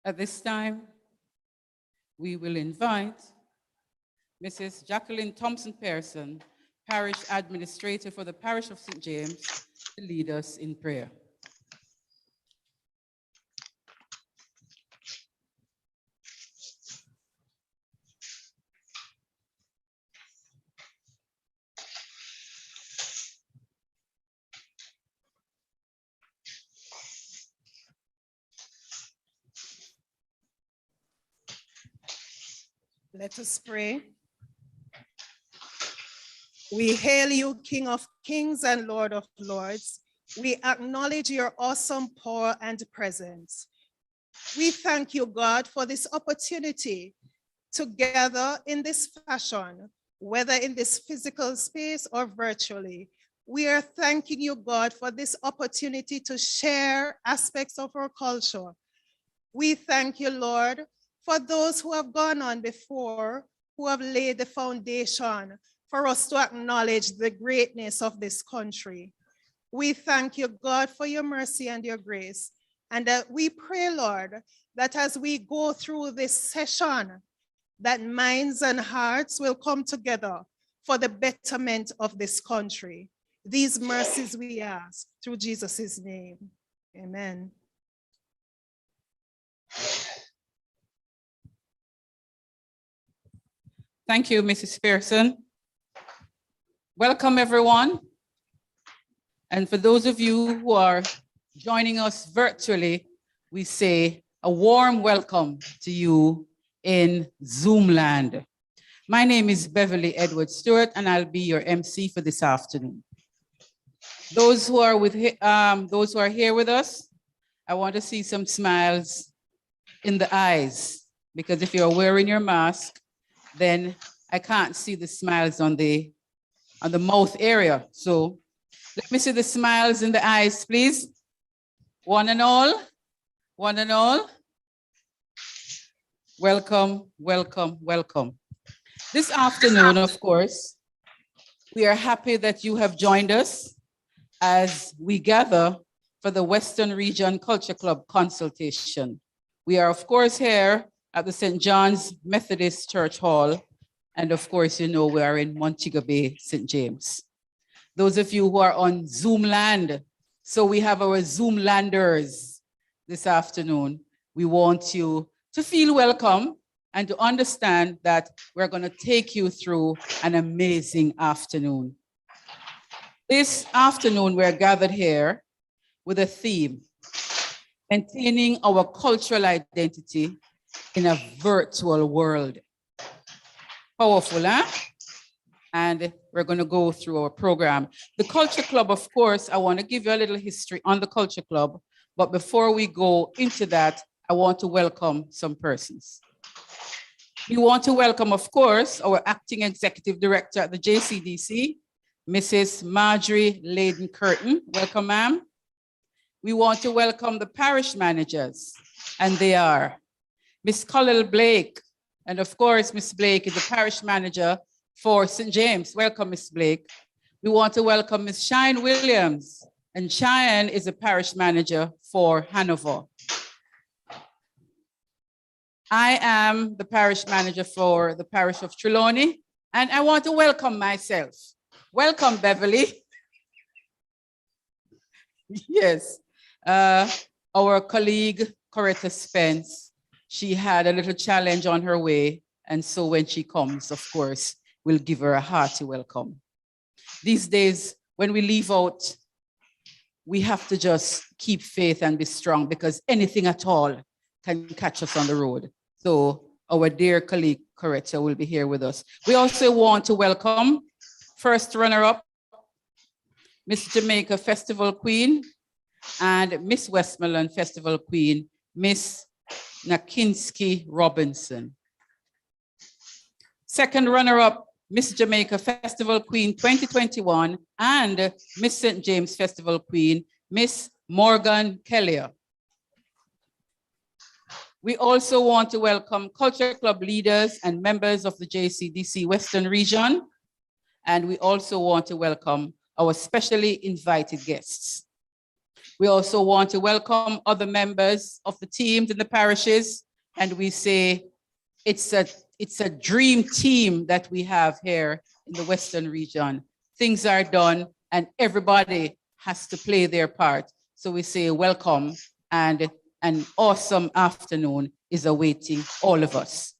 At this time, we will invite Mrs. Jacqueline Thompson-Pearson, Parish Administrator for the Parish of St. James, to lead us in prayer. Let us pray. We hail you, King of Kings and Lord of Lords. We acknowledge your awesome power and presence. We thank you, God, for this opportunity to gather in this fashion, whether in this physical space or virtually. We are thanking you, God, for this opportunity to share aspects of our culture. We thank you, Lord, for those who have gone on before, who have laid the foundation for us to acknowledge the greatness of this country. We thank you, God, for your mercy and your grace. And we pray, Lord, that as we go through this session, that minds and hearts will come together for the betterment of this country. These mercies we ask through Jesus' name. Amen. Thank you, Mrs. Pearson. Welcome, everyone. And for those of you who are joining us virtually, we say a warm welcome to you in Zoom land. My name is Beverly Edward Stewart, and I'll be your MC for this afternoon. Those who are here with us, I want to see some smiles in the eyes, because if you're wearing your mask, then I can't see the smiles on the mouth area. So let me see the smiles in the eyes, please. One and all, one and all. Welcome, welcome, welcome. This afternoon, of course, we are happy that you have joined us as we gather for the Western Region Culture Club Consultation. We are, of course, here at the St. John's Methodist Church Hall. And of course, you know, we are in Montego Bay, St. James. Those of you who are on Zoom land, so we have our Zoom landers this afternoon. We want you to feel welcome and to understand that we're going to take you through an amazing afternoon. This afternoon, we're gathered here with a theme, maintaining our cultural identity in a virtual world. Powerful, huh? And we're going to go through our program. The Culture Club, of course, I want to give you a little history on the Culture Club. But before we go into that, I want to welcome some persons. We want to welcome, of course, our Acting Executive Director at the JCDC, Mrs. Marjorie Layden-Curtin. Welcome, ma'am. We want to welcome the parish managers, and they are Miss Colin Blake, and of course, Miss Blake is the parish manager for St. James. Welcome, Miss Blake. We want to welcome Miss Cheyenne Williams, and Cheyenne is the parish manager for Hanover. I am the parish manager for the parish of Trelawney, and I want to welcome myself. Welcome, Beverly. Yes, our colleague, Coretta Spence, she had a little challenge on her way, and so when she comes, of course, we'll give her a hearty welcome. These days, when we leave out, we have to just keep faith and be strong, because anything at all can catch us on the road. So our dear colleague, Coretta, will be here with us. We also want to welcome first runner-up, Miss Jamaica Festival Queen, and Miss Westmoreland Festival Queen, Miss Nakinski Robinson. Second runner-up, Miss Jamaica Festival Queen 2021 and Miss St. James Festival Queen, Miss Morgan Kelly. We also want to welcome Culture Club leaders and members of the JCDC Western Region. And we also want to welcome our specially invited guests. We also want to welcome other members of the teams in the parishes. And we say it's a dream team that we have here in the Western Region. Things are done and everybody has to play their part. So we say welcome, and an awesome afternoon is awaiting all of us.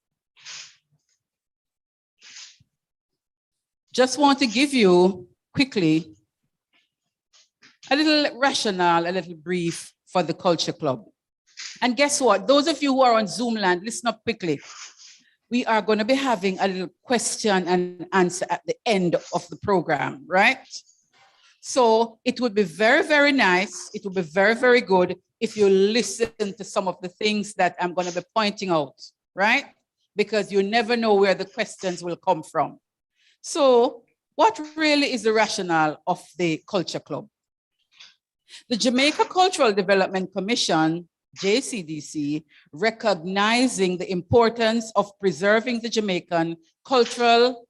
Just want to give you quickly a little rationale, a little brief for the Culture Club. And guess what? Those of you who are on Zoom land, listen up quickly. We are going to be having a little question and answer at the end of the program, right? So it would be very, very nice. It would be very, very good if you listen to some of the things that I'm going to be pointing out, right? Because you never know where the questions will come from. So what really is the rationale of the Culture Club? The Jamaica Cultural Development Commission, JCDC, recognizing the importance of preserving the Jamaican cultural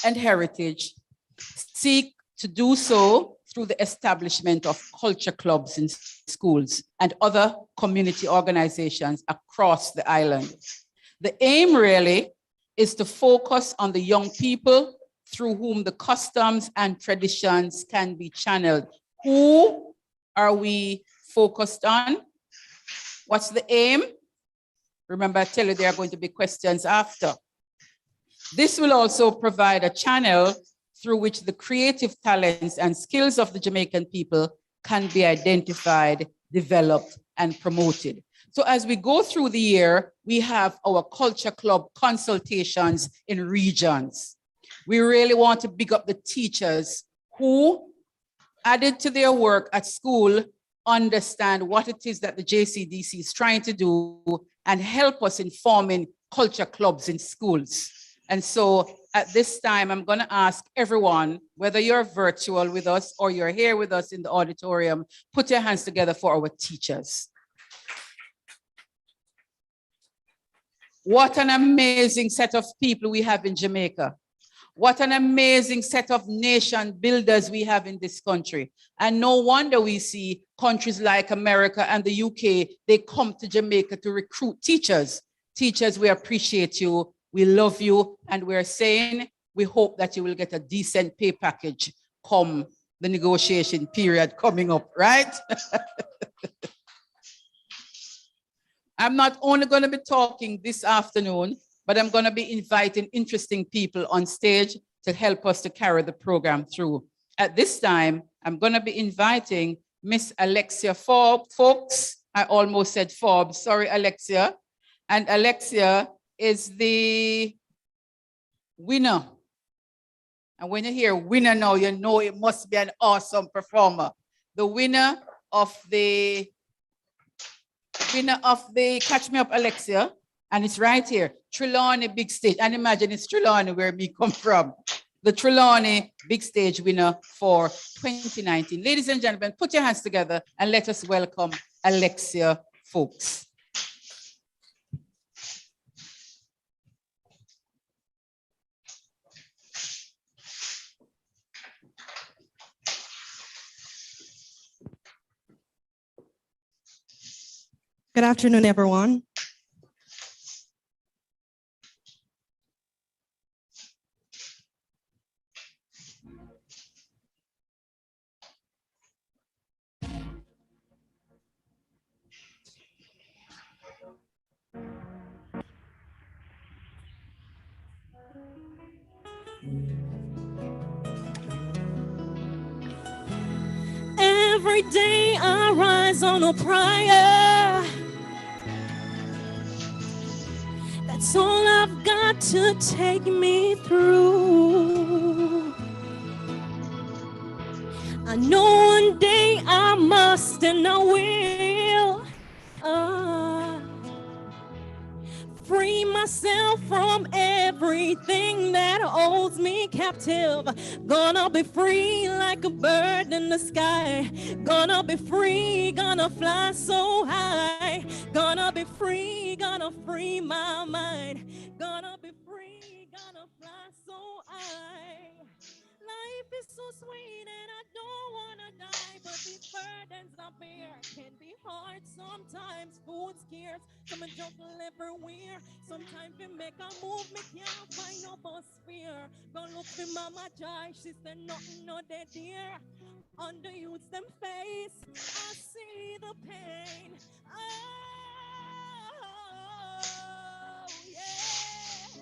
and heritage, seek to do so through the establishment of culture clubs in schools and other community organizations across the island. The aim really is to focus on the young people through whom the customs and traditions can be channeled. Who are we focused on? What's the aim? Remember, I tell you there are going to be questions after. This will also provide a channel through which the creative talents and skills of the Jamaican people can be identified, developed, and promoted. So as we go through the year, we have our Culture Club consultations in regions. We really want to big up the teachers who, added to their work at school, understand what it is that the JCDC is trying to do and help us in forming culture clubs in schools. And so at this time, I'm going to ask everyone, whether you're virtual with us or you're here with us in the auditorium, put your hands together for our teachers. What an amazing set of people we have in Jamaica. What an amazing set of nation builders we have in this country. And no wonder we see countries like America and the UK, they come to Jamaica to recruit teachers. Teachers, we appreciate you, we love you, and we're saying we hope that you will get a decent pay package come the negotiation period coming up, right? I'm not only going to be talking this afternoon, but I'm going to be inviting interesting people on stage to help us to carry the program through. At this time, I'm going to be inviting Miss Alexia Forbes. I almost said Forbes. Sorry, Alexia. And Alexia is the winner. And when you hear winner now, you know it must be an awesome performer. The winner of the Catch Me Up, Alexia. And it's right here, Trelawney Big Stage. And imagine it's Trelawney where me come from. The Trelawney Big Stage winner for 2019. Ladies and gentlemen, put your hands together and let us welcome Alexia Forbes. Good afternoon, everyone. Every day I rise on a prayer. That's all I've got to take me through. I know one day I must and I will free myself from everything that holds me captive. Gonna be free like a bird in the sky. Gonna be free, gonna fly so high. Gonna be free, gonna free my mind. Gonna be free, gonna fly so high. Life is so sweet and I don't wanna die, but these burdens I bear can be hard sometimes. Food scarce, some juggle everywhere. Sometimes we make a move, me can't find no bus fare. Gonna look for Mama Joy, she said nothing, no dead dear. On the youths them face, I see the pain. Oh, yeah.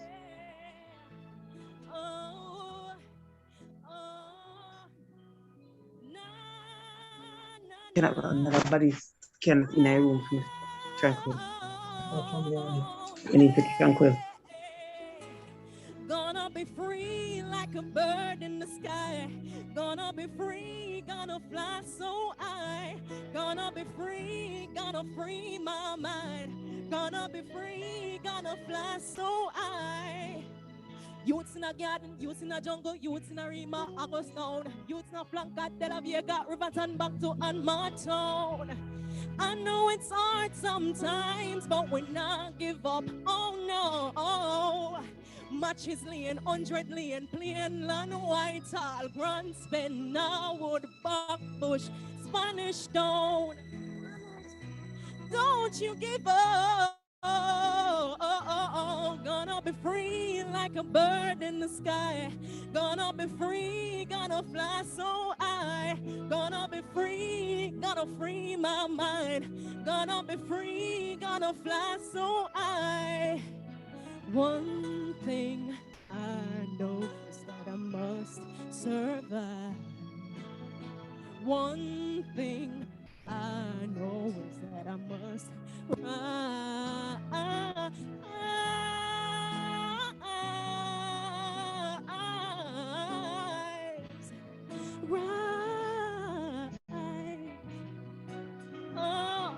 Oh. Cannot nobody's can in a room for tranquil. You need to be tranquil. Gonna be free like a bird in the sky. Gonna be free, gonna fly so high. Gonna be free, gonna free my mind. Gonna be free, gonna fly so high. Youths in a garden, youths in a jungle, youths in a Rima, Agostown, youths in a Flanca, De La Vega, Riverton, back to Anma Town. I know it's hard sometimes, but we not give up. Oh no, oh. Matches lane, 100 lane, plain land, white tall, grand spin, Norwood, Buckbush, Spanish Town. Don't you give up. Gonna be free like a bird in the sky. Gonna be free, gonna fly so high. Gonna be free, gonna free my mind. Gonna be free, gonna fly so high. One thing I know is that I must survive. One thing I know is that I must rise. Oh.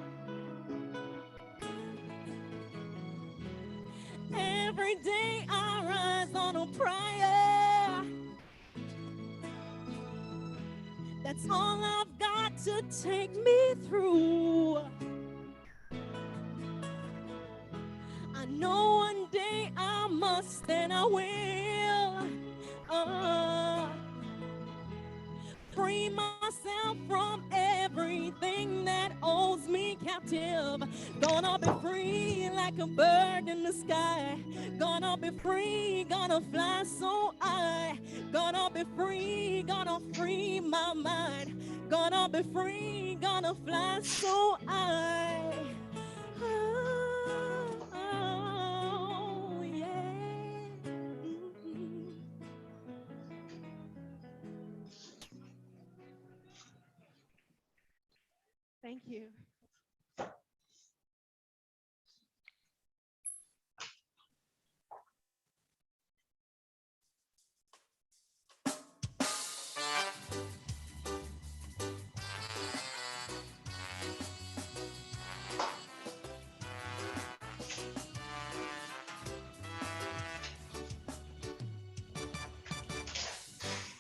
Every day I rise on a prayer. That's all I've got to take me through. I know one day I must and I will free myself from everything that holds me captive. Gonna be free like a bird in the sky. Gonna be free, gonna fly so high. Gonna be free, gonna free my mind. Gonna be free, gonna fly so high. Oh, yeah. Thank you.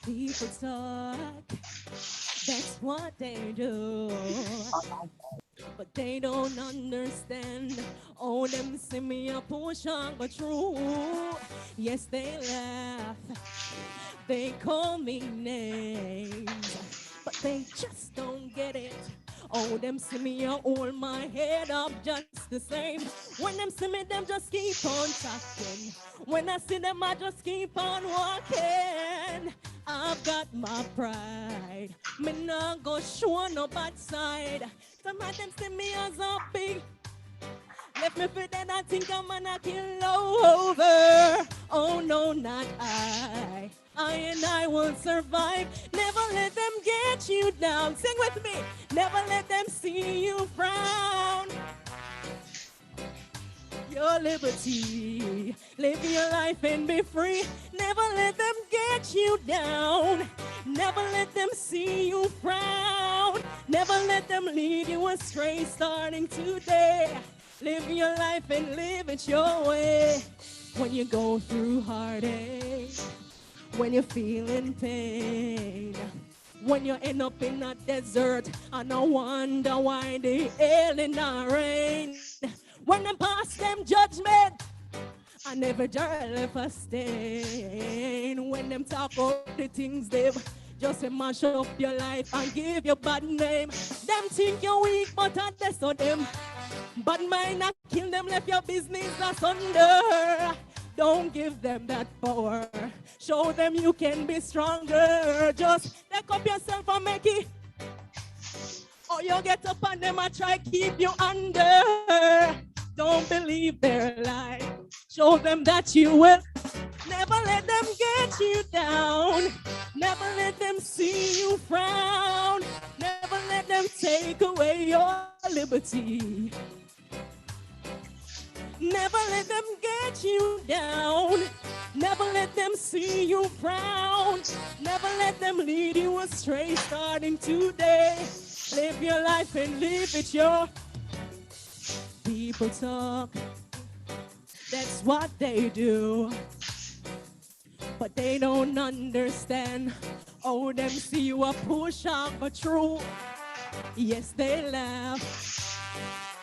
People talk, that's what they do. But they don't understand. Oh, them see me a push on, but true. Yes, they laugh. They call me names, but they just don't get it. Oh, them see me a hold my head up just the same. When them see me, them just keep on talking. When I see them, I just keep on walking. I've got my pride. Me not go show no bad side. Some of them see me as a big. Left me for dead, I think I'm gonna kill over. Oh no, not I. I and I will survive. Never let them get you down. Sing with me. Never let them see you frown. Your liberty, live your life and be free. Never let them get you down. Never let them see you frown. Never let them lead you astray starting today. Live your life and live it your way. When you go through heartache, when you're feeling pain, when you end up in a desert, and I wonder why they hail in the rain. When them pass them judgment, I never dare for stain. When them talk about the things they've just to mash up your life and give you bad name. Them think you're weak, but I that's so them. But mine not kill them, left your business asunder. Don't give them that power. Show them you can be stronger. Just take up yourself and make it. Or you get up on them and try keep you under. Don't believe their lie. Show them that you will. Never let them get you down. Never let them see you frown. Never let them take away your liberty. Never let them get you down. Never let them see you frown. Never let them lead you astray starting today. Live your life and live it your. People talk, that's what they do. But they don't understand. Oh, them see you a push out but true. Yes, they laugh.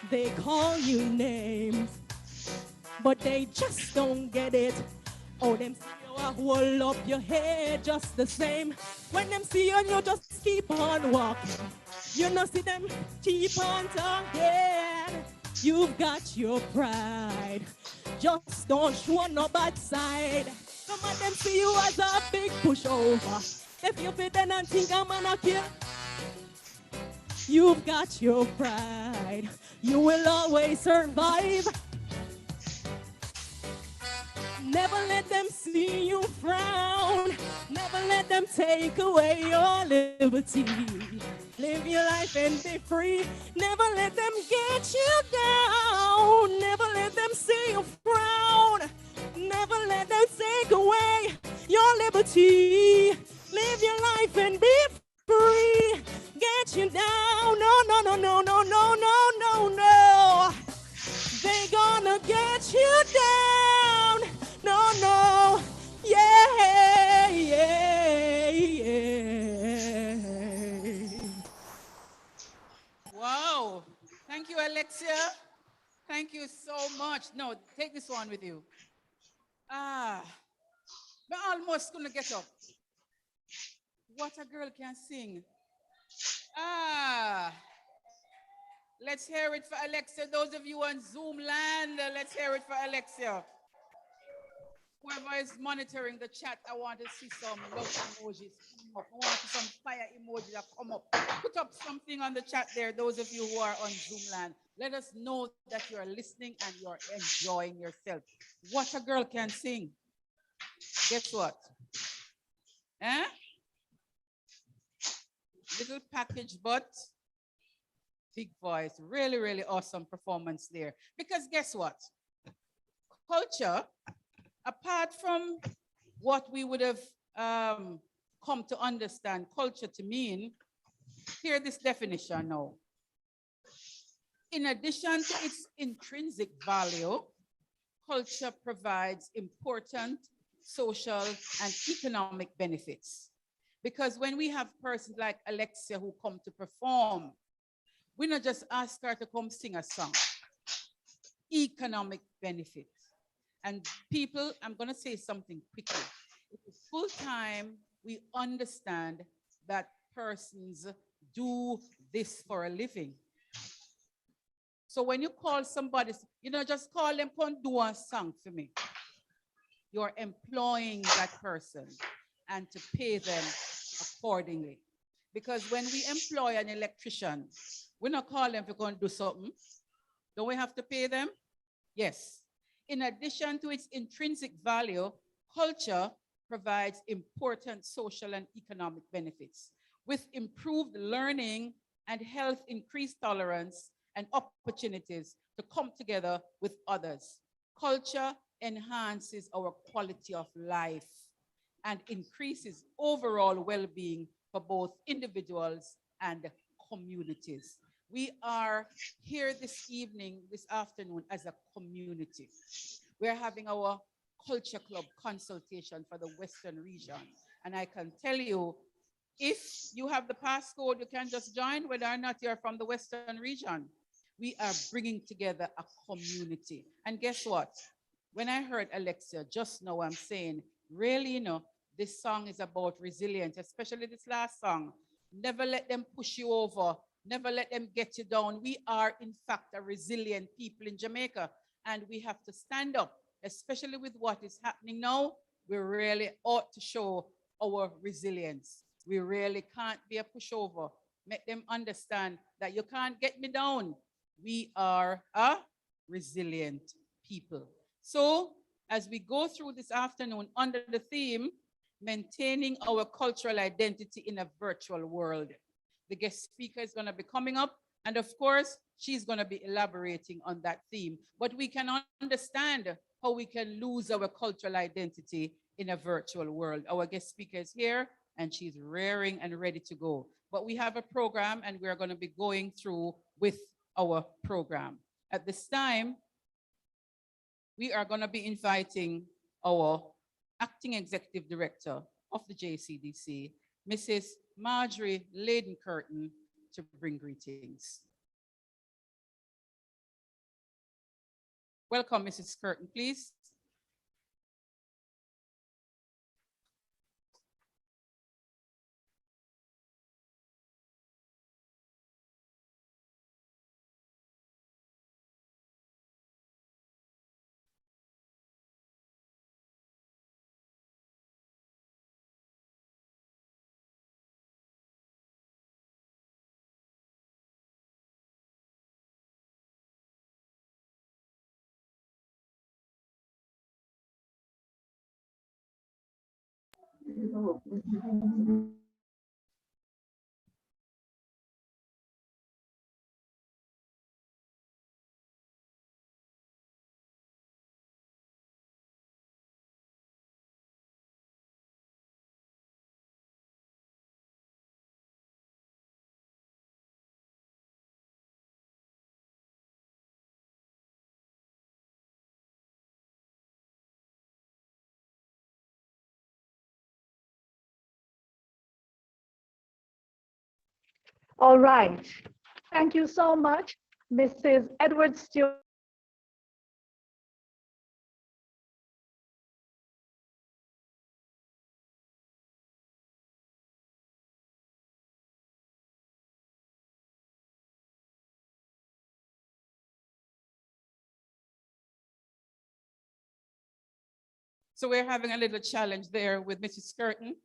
They call you names. But they just don't get it. Oh, them see you a hold up your head just the same. When them see you, you just keep on walking. You know, see them keep on talking. You've got your pride. Just don't show no bad side. Some of them see you as a big pushover. If you fit then and think I'm gonna kill, you've got your pride. You will always survive. Never let them see you frown. Never let them take away your liberty. Live your life and be free. Never let them get you down. Never let them see you frown. Never let them take away your liberty. Live your life and be free. Get you down. No, no, no, no, no, no, no, no, no. They gonna get you down. No, no. Yeah, yeah, yeah. Wow. Thank you, Alexia. Thank you so much. No, take this one with you. I'm almost gonna get up. What a girl can sing. Let's hear it for Alexia. Those of you on Zoom land, let's hear it for Alexia. Whoever is monitoring the chat, I want to see some love emojis come up. I want to see some fire emojis that come up. Put up something on the chat there, those of you who are on Zoom land. Let us know that you're listening and you're enjoying yourself. What a girl can sing. Guess what? Eh? Little package, but big voice. Really, really awesome performance there. Because guess what? Culture, apart from what we would have come to understand culture to mean, hear this definition now. In addition to its intrinsic value, culture provides important social and economic benefits. Because when we have persons like Alexia who come to perform, we not just ask her to come sing a song. Economic benefits. And people, I'm going to say something quickly. Full time, we understand that persons do this for a living. So when you call somebody, you know, just call them, come do a song for me. You're employing that person and to pay them accordingly. Because when we employ an electrician, we not call them to go and do something. Don't we have to pay them? Yes. In addition to its intrinsic value, culture provides important social and economic benefits. With improved learning and health, increased tolerance and opportunities to come together with others. Culture enhances our quality of life and increases overall well-being for both individuals and communities. We are here this evening, this afternoon, as a community. We're having our Culture Club consultation for the Western region. And I can tell you, if you have the passcode, you can just join, whether or not you're from the Western region. We are bringing together a community. And guess what? When I heard Alexia just now, I'm saying, really, this song is about resilience, especially this last song. Never let them push you over. Never let them get you down. We are, in fact, a resilient people in Jamaica, and we have to stand up, especially with what is happening now. We really ought to show our resilience. We really can't be a pushover. Make them understand that you can't get me down. We are a resilient people. So, as we go through this afternoon under the theme, maintaining our cultural identity in a virtual world, the guest speaker is going to be coming up, and of course, she's going to be elaborating on that theme. But we can understand how we can lose our cultural identity in a virtual world. Our guest speaker is here, and she's raring and ready to go. But we have a program, and we're going to be going through with our program. At this time, we are going to be inviting our Acting Executive Director of the JCDC, Mrs. Marjorie Laden-Curtin, to bring greetings. Welcome, Mrs. Curtin, please. All right. Thank you so much, Mrs. Edward Stewart. So we're having a little challenge there with Mrs. Curtin.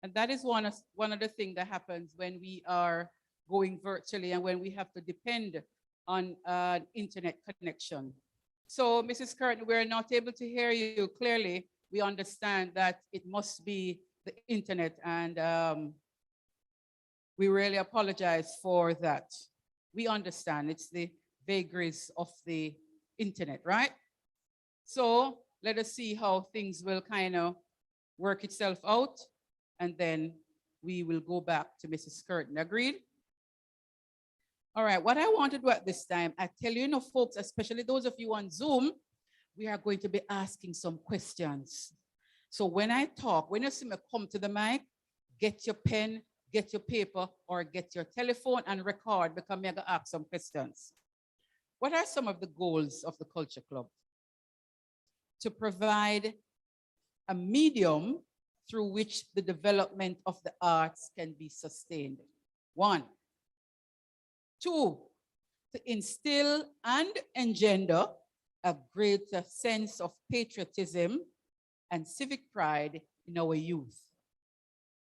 And that is one of the things that happens when we are going virtually and when we have to depend on an internet connection. So, Mrs. Curtin, we're not able to hear you clearly. We understand that it must be the internet, and we really apologize for that. We understand it's the vagaries of the internet, right? So let us see how things will kind of work itself out, and then we will go back to Mrs. Curtin. Agreed? All right, what I want to do at this time, I tell you, folks, especially those of you on Zoom, we are going to be asking some questions. So when I talk, when you see me come to the mic, get your pen, get your paper, or get your telephone and record, because I'm going to ask some questions. What are some of the goals of the Culture Club? To provide a medium through which the development of the arts can be sustained. 1. 2, to instill and engender a greater sense of patriotism and civic pride in our youth.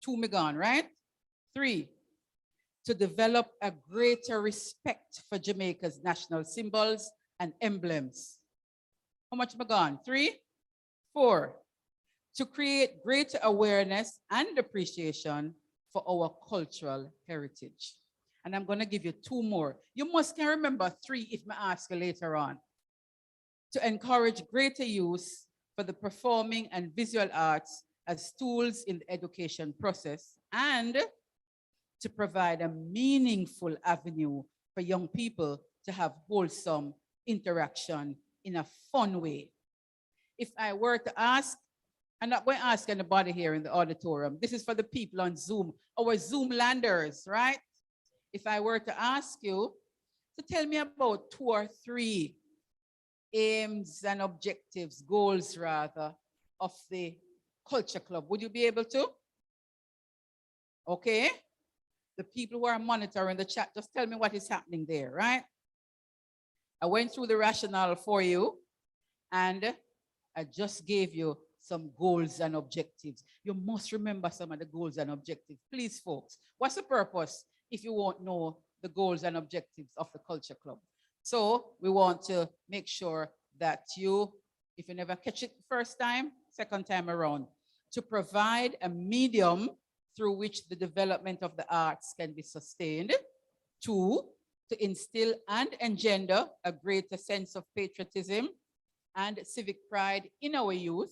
2 me gone, right? 3, to develop a greater respect for Jamaica's national symbols and emblems. How much me gone? 3? 4, to create greater awareness and appreciation for our cultural heritage. And I'm going to give you 2 more. You must can remember 3 if I ask you later on. To encourage greater use for the performing and visual arts as tools in the education process and to provide a meaningful avenue for young people to have wholesome interaction in a fun way. If I were to ask, I'm not going to ask anybody here in the auditorium. This is for the people on Zoom, our Zoom landers, right? If I were to ask you to tell me about 2 or 3 aims and objectives, goals rather, of the Culture Club, would you be able to? Okay. The people who are monitoring the chat, just tell me what is happening there, right? I went through the rationale for you and I just gave you some goals and objectives. You must remember some of the goals and objectives. Please, folks, what's the purpose if you won't know the goals and objectives of the Culture Club? So we want to make sure that you, if you never catch it first time, second time around, to provide a medium through which the development of the arts can be sustained. 2, to instill and engender a greater sense of patriotism and civic pride in our youth.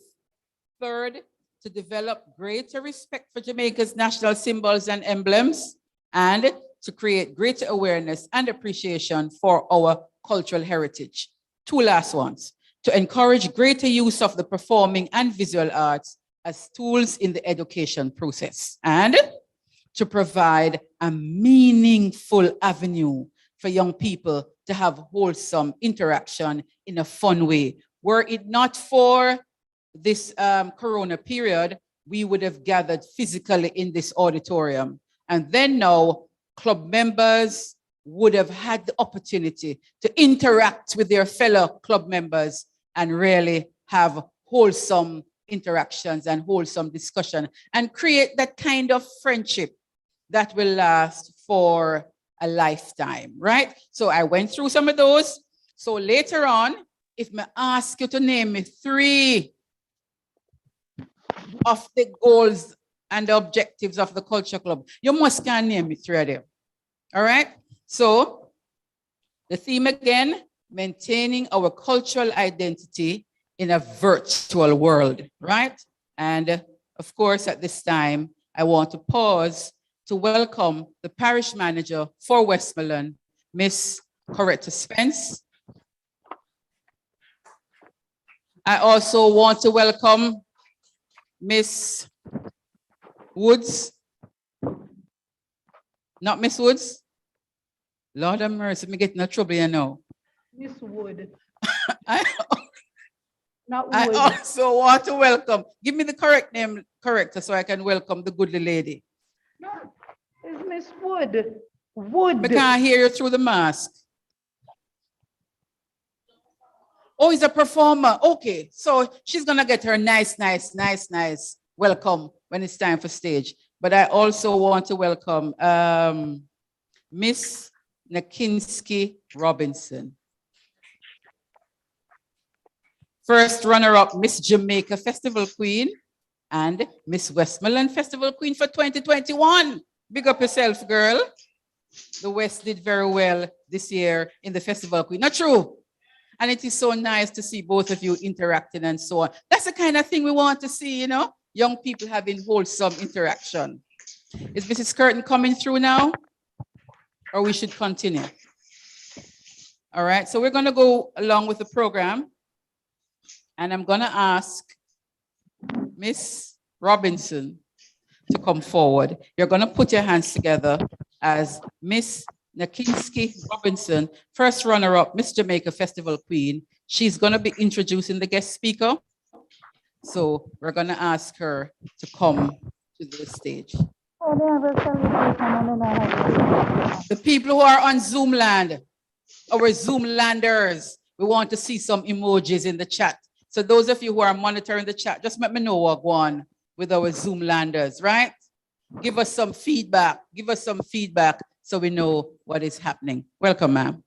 3rd, to develop greater respect for Jamaica's national symbols and emblems, and to create greater awareness and appreciation for our cultural heritage. 2 last ones, to encourage greater use of the performing and visual arts as tools in the education process, and to provide a meaningful avenue for young people to have wholesome interaction in a fun way. Were it not for this Corona period, we would have gathered physically in this auditorium. And then now, club members would have had the opportunity to interact with their fellow club members and really have wholesome interactions and wholesome discussion and create that kind of friendship that will last for a lifetime, right? So I went through some of those. So later on, if I ask you to name me 3 of the goals and the objectives of the Culture Club, you must can name me 3 of them. All right? So the theme again, maintaining our cultural identity in a virtual world, right? And of course, at this time, I want to pause to welcome the parish manager for Westmoreland, Miss Coretta Spence. I also want to welcome Miss Woods. Not Miss Woods? Lord have mercy, me getting in trouble, you know. Miss Wood, I not I Wood. also want to welcome, give me the correct name, correct, so I can welcome the goodly lady. No, it's Miss Wood. Wood. I can't hear you through the mask. Oh, he's a performer. Okay, so she's gonna get her nice welcome when it's time for stage. But I also want to welcome Miss Nakinski Robinson. First runner-up, Miss Jamaica Festival Queen and Miss Westmoreland Festival Queen for 2021. Big up yourself, girl. The West did very well this year in the Festival Queen. Not true? And it is so nice to see both of you interacting and so on. That's the kind of thing we want to see, you know, young people having wholesome interaction. Is Mrs. Curtin coming through now? Or we should continue? All right, so we're going to go along with the program. And I'm going to ask Miss Robinson to come forward. You're going to put your hands together as Miss Nakinski Robinson, first runner-up, Miss Jamaica Festival Queen. She's going to be introducing the guest speaker. So we're going to ask her to come to the stage. The people who are on Zoom land, our Zoom landers, we want to see some emojis in the chat. So those of you who are monitoring the chat, just let me know what go on with our Zoom landers, right? Give us some feedback. Give us some feedback so we know what is happening. Welcome, ma'am.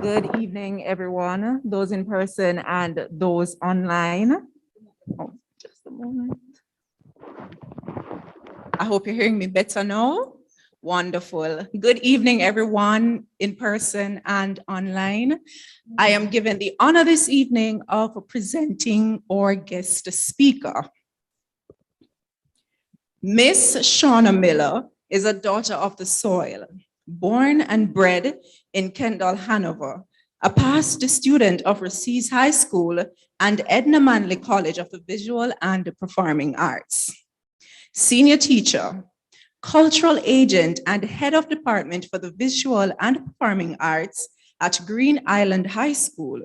Good evening, everyone, those in person and those online. Oh, just a moment. I hope you're hearing me better now. Wonderful. Good evening, everyone in person and online. I am given the honor this evening of presenting our guest speaker. Miss Shauna Miller is a daughter of the soil, born and bred in Kendall, Hanover, a past student of Racine High School and Edna Manley College of the Visual and Performing Arts. Senior teacher, cultural agent, and head of department for the Visual and Performing Arts at Green Island High School.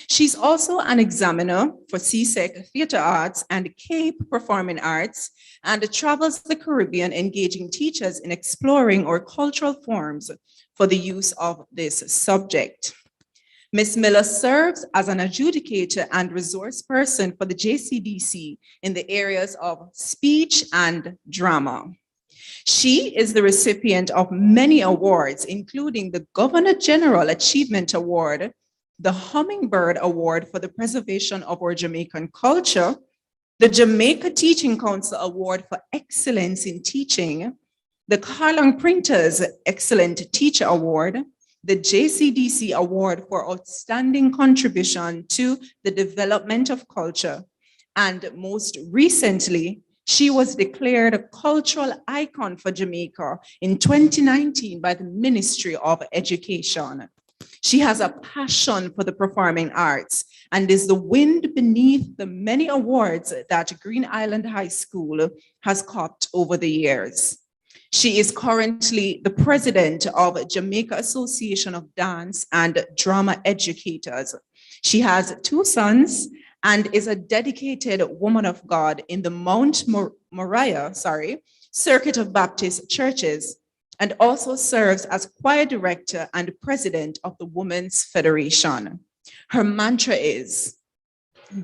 She's also an examiner for CSEC Theatre Arts and Cape Performing Arts, and travels the Caribbean engaging teachers in exploring our cultural forms for the use of this subject. Ms. Miller serves as an adjudicator and resource person for the JCDC in the areas of speech and drama. She is the recipient of many awards, including the Governor General Achievement Award, the Hummingbird Award for the Preservation of our Jamaican Culture, the Jamaica Teaching Council Award for Excellence in Teaching, the Carlong Printers Excellent Teacher Award, the JCDC Award for Outstanding Contribution to the Development of Culture, and most recently, she was declared a cultural icon for Jamaica in 2019 by the Ministry of Education. She has a passion for the performing arts and is the wind beneath the many awards that Green Island High School has copped over the years. She is currently the president of Jamaica Association of Dance and Drama Educators. She has 2 sons and is a dedicated woman of God in the Mount Moriah, Circuit of Baptist Churches, and also serves as choir director and president of the Women's Federation. Her mantra is,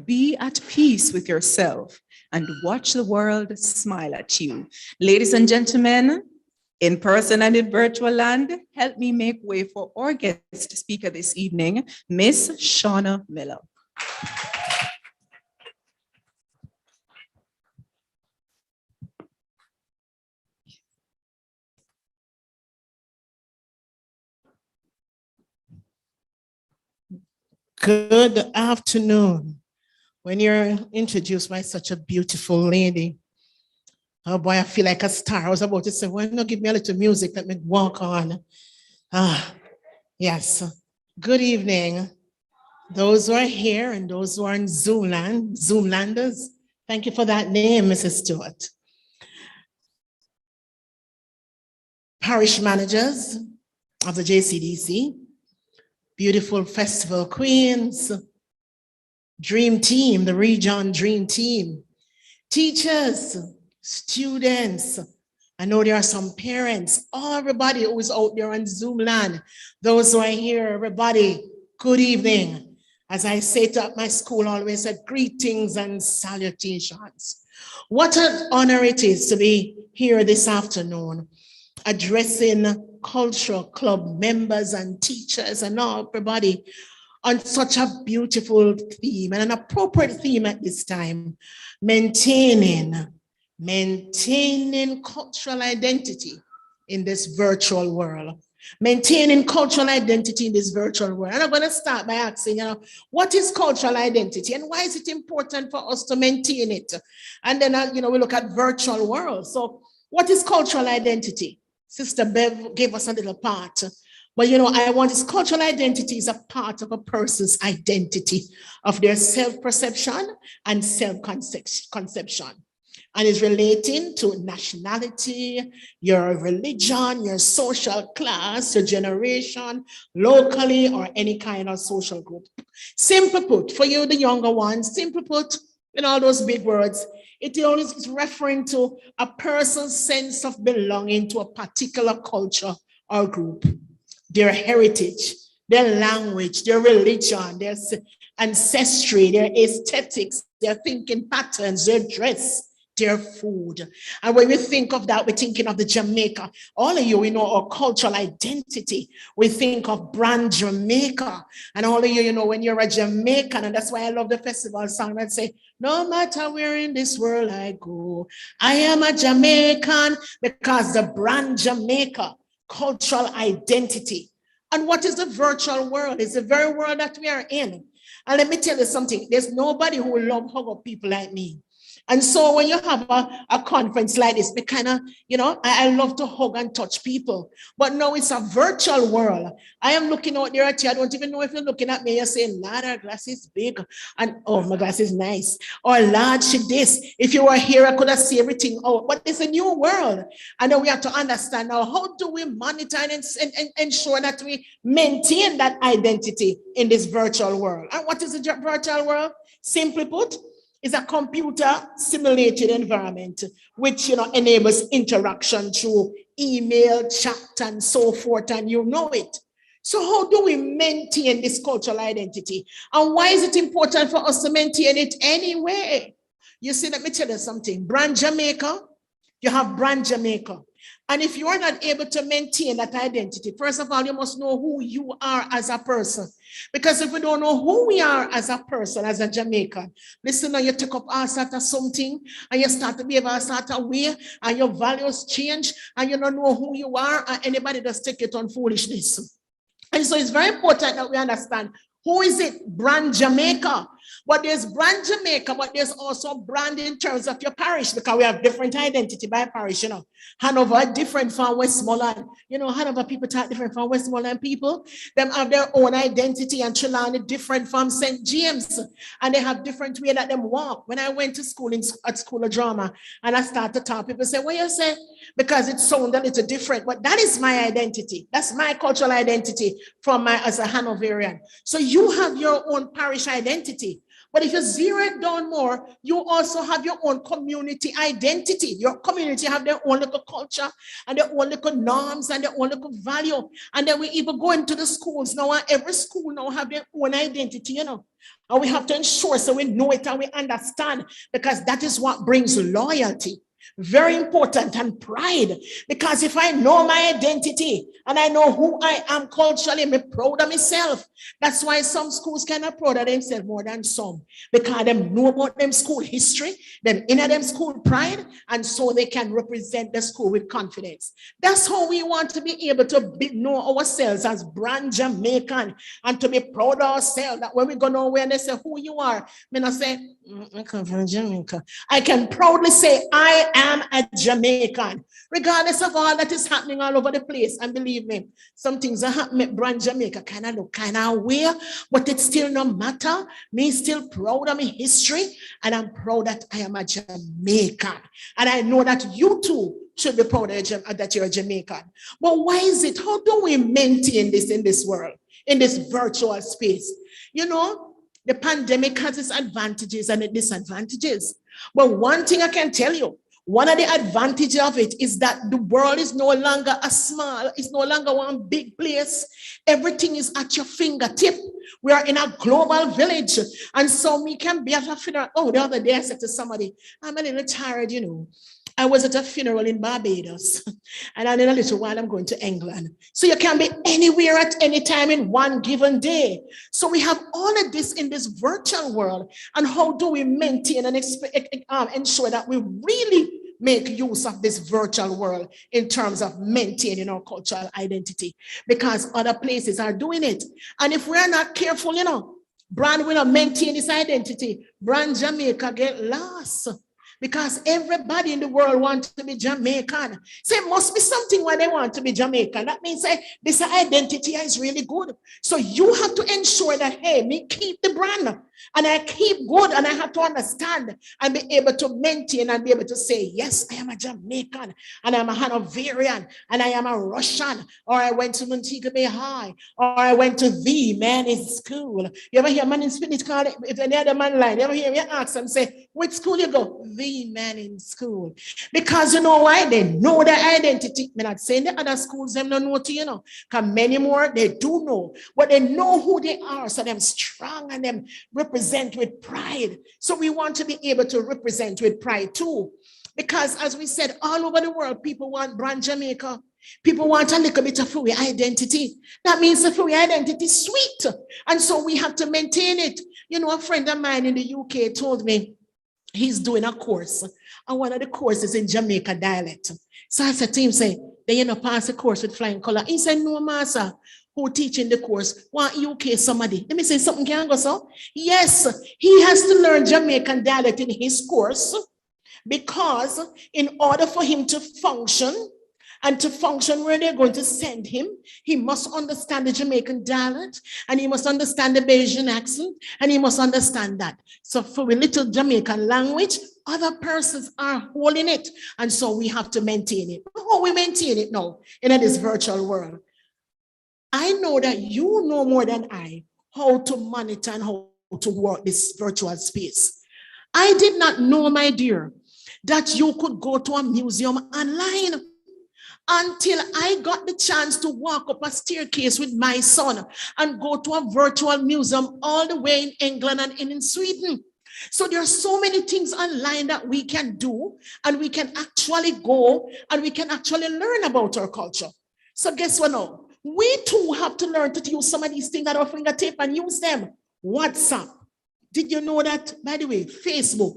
be at peace with yourself and watch the world smile at you. Ladies and gentlemen, in person and in virtual land, help me make way for our guest speaker this evening, Miss Shauna Miller. Good afternoon. When you're introduced by such a beautiful lady, oh boy, I feel like a star. I was about to say, well, no, give me a little music, let me walk on. Yes. Good evening. Those who are here and those who are in Zoomlanders, thank you for that name, Mrs. Stewart. Parish managers of the JCDC, beautiful festival queens, dream team, the region dream team, teachers, students. I know there are some parents, everybody who is out there on Zoom land, those who are here, everybody, good evening. As I say to my school always said, greetings and salutations. What an honor it is to be here this afternoon, addressing cultural club members and teachers and everybody on such a beautiful theme and an appropriate theme at this time, maintaining cultural identity in this virtual world. Maintaining cultural identity in this virtual world. And I'm going to start by asking, what is cultural identity and why is it important for us to maintain it? And then, we look at virtual world. So what is cultural identity? Sister Bev gave us a little part. But I want this cultural identity is a part of a person's identity of their self-perception and self-conception. And is relating to nationality, your religion, your social class, your generation, locally, or any kind of social group. Simply put, for you, the younger ones, simply put, in all those big words, it always is referring to a person's sense of belonging to a particular culture or group, their heritage, their language, their religion, their ancestry, their aesthetics, their thinking patterns, their dress, their food. And when we think of that, we're thinking of the Jamaica. All of you, we know our cultural identity. We think of brand Jamaica. And all of you, you know, when you're a Jamaican, and that's why I love the festival song that say, no matter where in this world I go, I am a Jamaican, because the brand Jamaica, cultural identity. And what is the virtual world? It's the very world that we are in. And let me tell you something, there's nobody who will love hug up people like me. And so when you have a conference like this, we kind of, you know, I love to hug and touch people. But now it's a virtual world. I am looking out there at you. I don't even know if you're looking at me. You're saying, Lord, her glass is big. And, oh, my glass is nice. Or, Lord, she this. If you were here, I could have seen everything out. But it's a new world. And then we have to understand now, how do we monitor and ensure that we maintain that identity in this virtual world? And what is the virtual world? Simply put, is a computer simulated environment, which, you know, enables interaction through email, chat, and so forth, and you know it. So how do we maintain this cultural identity? And why is it important for us to maintain it anyway? You see, let me tell you something. Brand Jamaica, you have brand Jamaica. And if you are not able to maintain that identity, first of all, you must know who you are as a person. Because if we don't know who we are as a person, as a Jamaican, listen, now you take up all sort of something and you start to behave a sort of way and your values change and you don't know who you are and anybody just take it on foolishness. And so it's very important that we understand who is it? Brand Jamaica. But there's brand Jamaica, but there's also brand in terms of your parish, because we have different identity by parish, you know. Hanover different from Westmoreland. You know, Hanover people talk different from Westmoreland people. Them have their own identity, and Trelawney different from St. James. And they have different way that them walk. When I went to school at School of Drama and I started to talk, people say, what you say? Because it sounds a little different, but that is my identity. That's my cultural identity as a Hanoverian. So you have your own parish identity. But if you zero it down more, you also have your own community identity. Your community have their own little culture and their own little norms and their own little value. And then we even go into the schools now, and every school now have their own identity, you know. And we have to ensure so we know it and we understand, because that is what brings loyalty. Very important, and pride, because if I know my identity and I know who I am culturally, I'm proud of myself. That's why some schools cannot proud of themselves more than some, because they know about them school history, them inner them school pride, and so they can represent the school with confidence. That's how we want to be able to know ourselves as brand Jamaican and to be proud of ourselves, that when we go nowhere and they say who you are, me not say I come from Jamaica. I can proudly say I am a Jamaican, regardless of all that is happening all over the place. And believe me, some things are happening. Brand Jamaica kind of look kind of weird, but it still no matter. Me still proud of my history, and I'm proud that I am a Jamaican. And I know that you too should be proud that you're a Jamaican. But why is it? How do we maintain this in this world, in this virtual space? You know, the pandemic has its advantages and its disadvantages. But one thing I can tell you, one of the advantages of it is that the world is no longer it's no longer one big place. Everything is at your fingertip. We are in a global village. And so we can be at a funeral. Oh, the other day I said to somebody, I'm a little tired, you know. I was at a funeral in Barbados, and then in a little while I'm going to England. So you can be anywhere at any time in one given day. So we have all of this in this virtual world. And how do we maintain and ensure that we really make use of this virtual world in terms of maintaining our cultural identity? Because other places are doing it. And if we're not careful, you know, brand will not maintain this identity. Brand Jamaica get lost. Because everybody in the world wants to be Jamaican. So it must be something why they want to be Jamaican. That means this identity is really good. So you have to ensure that, hey, me keep the brand. And I keep good, and I have to understand and be able to maintain and be able to say, yes, I am a Jamaican, and I'm a Hanoverian, and I am a Russian, or I went to Montego Bay High, or I went to the man in school. You ever hear man in Spanish call it, if any other man line, you ever hear me ask them, say, which school you go? The man in school. Because you know why? They know their identity. I'm not saying the other schools, them don't know to, you know, because many more, they do know, but they know who they are, so them strong and them represent with pride. So we want to be able to represent with pride too. Because as we said, all over the world, people want brand Jamaica. People want a little bit of free identity. That means the free identity is sweet. And so we have to maintain it. You know, a friend of mine in the UK told me he's doing a course. And one of the courses in Jamaica dialect. So I said to him, say, then you know, pass the course with flying color. He said, no, master, who teaching the course? Want UK somebody? Let me say something, can go so? Yes, he has to learn Jamaican dialect in his course because in order for him to function, and to function where they're going to send him, he must understand the Jamaican dialect, and he must understand the Bayesian accent, and he must understand that. So for a little Jamaican language, other persons are holding it, and so we have to maintain it. How we maintain it now in this virtual world? I know that you know more than I how to monitor and how to work this virtual space. I did not know, my dear, that you could go to a museum online until I got the chance to walk up a staircase with my son and go to a virtual museum all the way in England and in Sweden. So there are so many things online that we can do, and we can actually go and we can actually learn about our culture. So guess what now? We too have to learn to use some of these things at our fingertip and use them. WhatsApp. Did you know that, by the way, Facebook?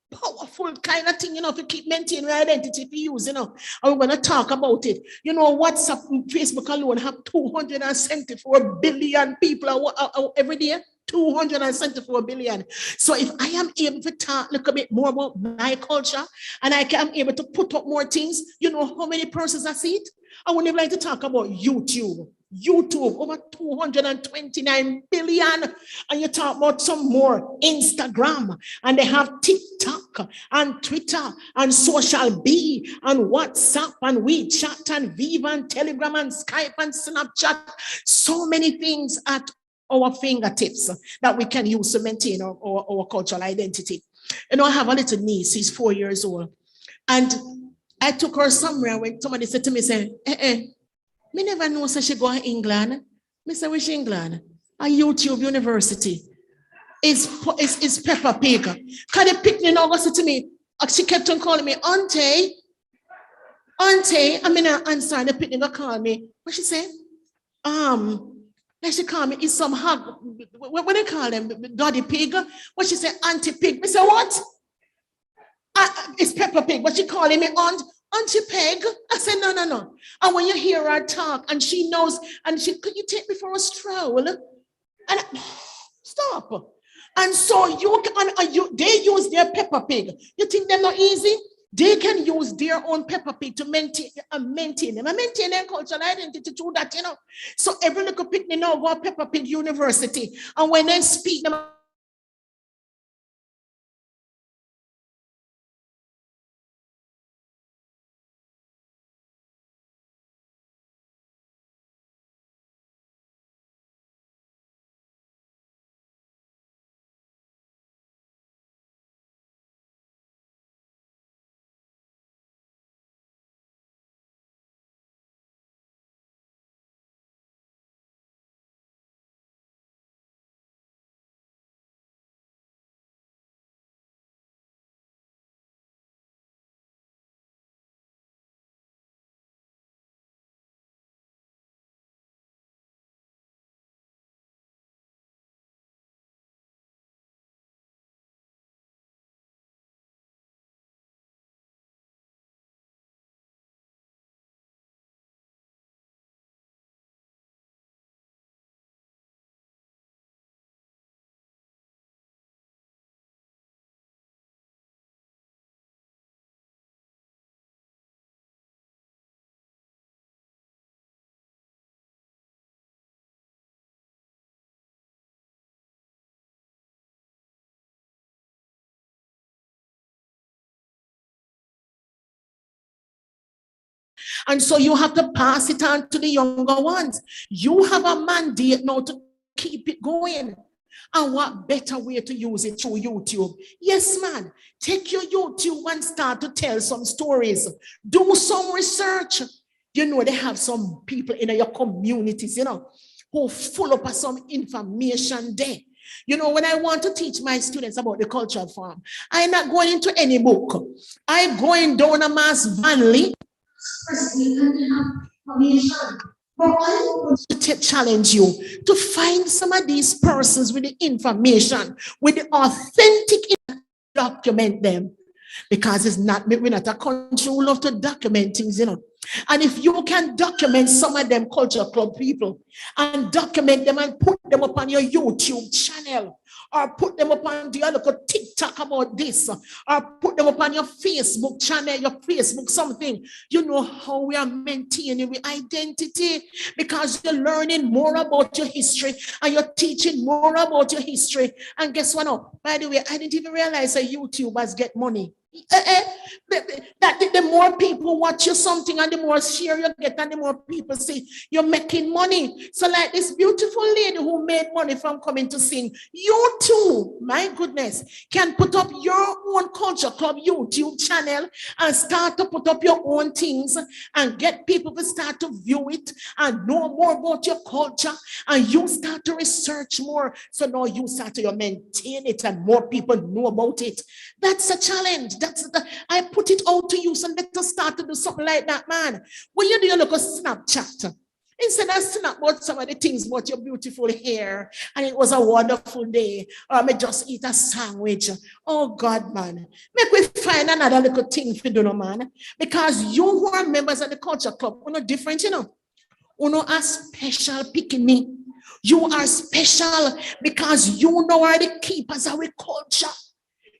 Powerful kind of thing, you know, to keep maintaining your identity to use, you know. And we're going to talk about it. You know, WhatsApp and Facebook alone have 274 billion people every day. 274 billion. So if I am able to talk a little bit more about my culture and I am able to put up more things, you know how many persons I see it? I would like to talk about YouTube. YouTube, over 229 billion. And you talk about some more, Instagram, and they have TikTok and Twitter and Social B and WhatsApp and WeChat and Viva and Telegram and Skype and Snapchat. So many things at our fingertips that we can use to maintain our cultural identity. You know, I have a little niece, she's 4 years old. And I took her somewhere when somebody said to me, say, me never know so she go to England. Me say, which England? A YouTube University. It's Peppa Pig. Can they pick me now go say to me? She kept on calling me, Auntie. I mean, I answer, the picnic go call me. What she say? Like she call me, it's some hug. What they call them? Daddy Pig. What she say? Auntie Pig. Me say, what? It's Peppa Pig. But she calling me Auntie Peg. I said, no. And when you hear her talk and she knows, and she, could you take me for a stroll? And stop. And so they use their Peppa Pig. You think they're not easy? They can use their own Peppa Pig to maintain them and maintain their cultural identity through that, you know. So every little picnic now go to Peppa Pig University. And when they speak them, and so you have to pass it on to the younger ones. You have a mandate now to keep it going. And what better way to use it through YouTube? Yes, man. Take your YouTube and start to tell some stories. Do some research. You know, they have some people in your communities, you know, who full up of some information there. You know, when I want to teach my students about the cultural farm, I'm not going into any book. I'm going down a Mass Valley. But I want to challenge you to find some of these persons with the information, with the authentic, document them. Because it's not, we're not a country who love to document things, you know. And if you can document some of them culture club people and document them and put them up on your YouTube channel, or put them up on the other TikTok about this, or put them up on your Facebook channel, your Facebook something, you know how we are maintaining our identity, because you're learning more about your history and you're teaching more about your history. And guess what? Now, by the way, I didn't even realize that YouTubers get money. The more people watch you something and the more share you get and the more people see you're making money. So like this beautiful lady who made money from coming to sing, you too, my goodness, can put up your own culture club YouTube channel and start to put up your own things and get people to start to view it and know more about your culture, and you start to research more. So now you start to maintain it and more people know about it. That's a challenge. I put it out to you, so let us start to do something like that, man. When you do your look at Snapchat, instead of snap about some of the things about your beautiful hair, and it was a wonderful day, or I may just eat a sandwich. Oh God, man. Make we find another little thing for do, no, man. Because you who are members of the culture club, you're not different, you know. You know, a special picking me. You are special because you know are the keepers of our culture.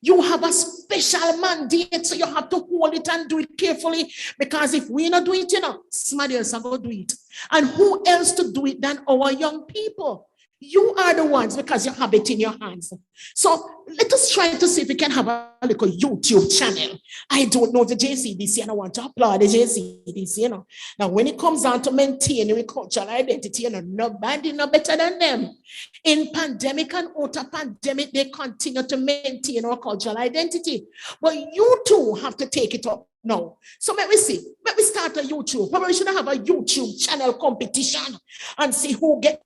You have a special mandate, so you have to hold it and do it carefully. Because if we not do it, you know, somebody else are going to do it. And who else to do it than our young people? You are the ones, because you have it in your hands. So let us try to see if we can have a little YouTube channel. I don't know the JCDC, and I want to applaud the JCDC, you know. Now, when it comes down to maintaining the cultural identity, you know, nobody no better than them. In pandemic and out of pandemic, they continue to maintain our cultural identity. But you too have to take it up now. So let me see. Let me start a YouTube. Maybe we should have a YouTube channel competition and see who gets.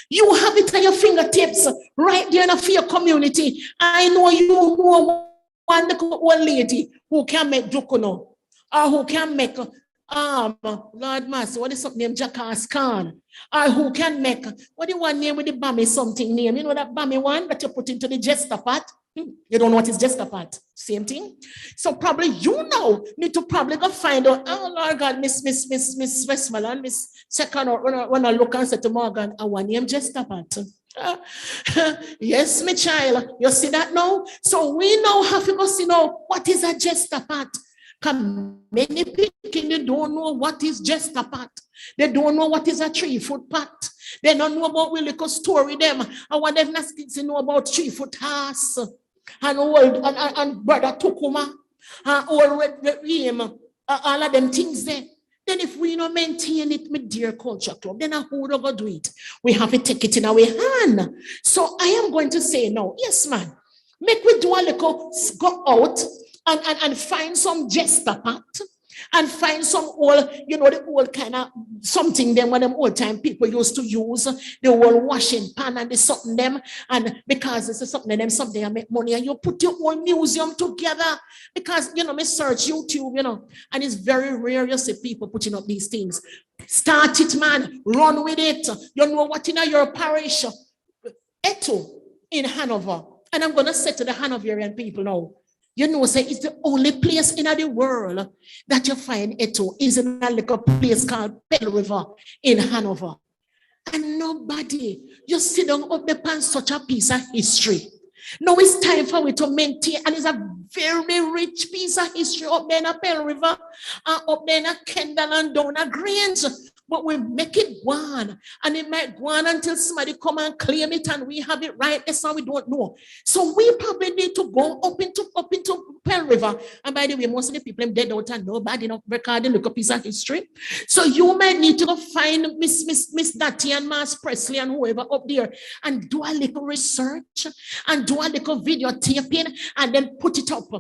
You have it at your fingertips right there in a your community. I know you know one lady who can make dukuno, or who can make Lord Master, what is something named Jackass Khan? Or who can make, what do you want name with the bammy something name? You know that bammy one that you put into the jester pot? You don't know what is jester pot? Same thing. So probably you know need to probably go find out. Oh Lord God, Miss Westmoreland, Miss Second, or when I look and say to Morgan, I want name jester pot. Yes, my child. You see that now? So we now have to go see now what is a jester pot. Many people they don't know what is jester pot. They don't know what is a 3-foot pot. They don't know about we little story them. And what they've not know about 3-foot horse and old and brother Tukuma and old red ream, all of them things there. Then if we don't maintain it, my dear culture club, then who do go do it? We have to take it in our hand. So I am going to say no. Yes, man. Make we do a little go out and find some jester pot and find some old, you know, the old kind of something them when them old time people used to use, the old washing pan and the something them, and because it's something them someday I make money and you put your own museum together because, you know, me search YouTube, you know, and it's very rare you see people putting up these things. Start it, man. Run with it. You know what in your parish? Eto in Hanover. And I'm going to say to the Hanoverian people now, you know, say it's the only place in the world that you find Eto is in a little place called Pell River in Hanover. And nobody, you sit down up there on such a piece of history. Now it's time for we to maintain, and it's a very rich piece of history up there in a Pearl River, up there in a Kendall and down a Grange. But we make it one, and it might go on until somebody come and claim it, and we have it right. That's how we don't know. So we probably need to go up into Pearl River. And by the way, most of the people dead out and nobody not recording look a piece of history. So you might need to go find Miss Dottie and Mass Presley and whoever up there and do a little research and do a little videotaping and then put it up.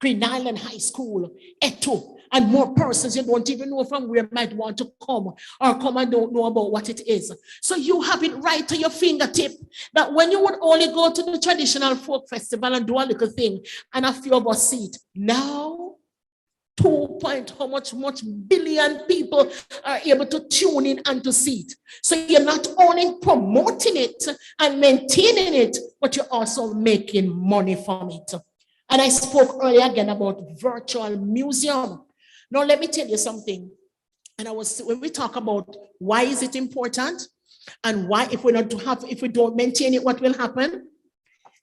Green Island High School, Eto, and more persons you don't even know from where might want to come or come and don't know about what it is. So you have it right to your fingertip that when you would only go to the traditional folk festival and do a little thing and a few of us see it. Now, 2 point how much billion people are able to tune in and to see it. So you're not only promoting it and maintaining it, but you're also making money from it. And I spoke earlier again about virtual museum. Now, let me tell you something. And when we talk about why is it important and why if we don't maintain it, what will happen?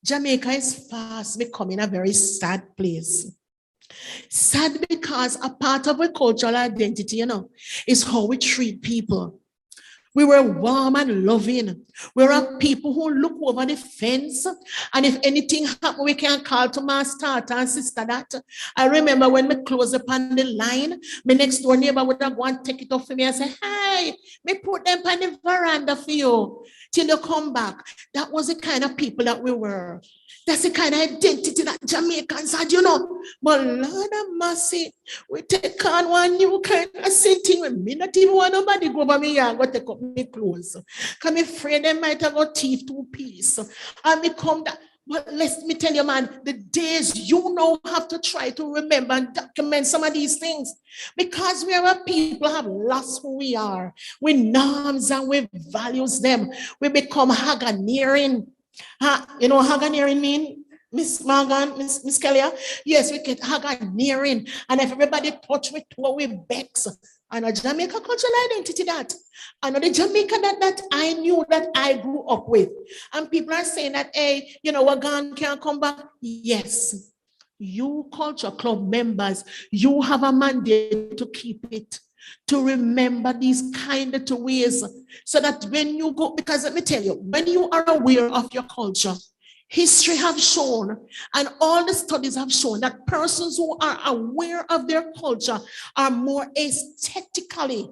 Jamaica is fast becoming a very sad place. Sad because a part of our cultural identity, is how we treat people. We were warm and loving. We are people who look over the fence. And if anything happens, we can call to my starter and sister that. I remember when we close upon the line, my next door neighbor would have gone take it off for me and say, hey, me put them on the veranda for you till you come back. That was the kind of people that we were. That's the kind of identity that Jamaicans had, But Lord of mercy, we take on one new kind of thing. When me not even want nobody go over me and go take up me clothes. Because I'm afraid they might have got teeth 2 pieces. And me come down. But let me tell you, man, the days you now have to try to remember and document some of these things. Because we are people have lost who we are. We norms and we values them. We become Haganian. You know what Haganian mean? Miss Morgan, Miss Kelly? Yes, we get Haganian. And if everybody touch with what we bex. And a Jamaica cultural identity that. And the Jamaica that I knew that I grew up with. And people are saying that, hey, Wagan can't come back. Yes. You culture club members, you have a mandate to keep it. To remember these kind of ways. So that when you go, because let me tell you, when you are aware of your culture, history have shown, and all the studies have shown that persons who are aware of their culture are more aesthetically.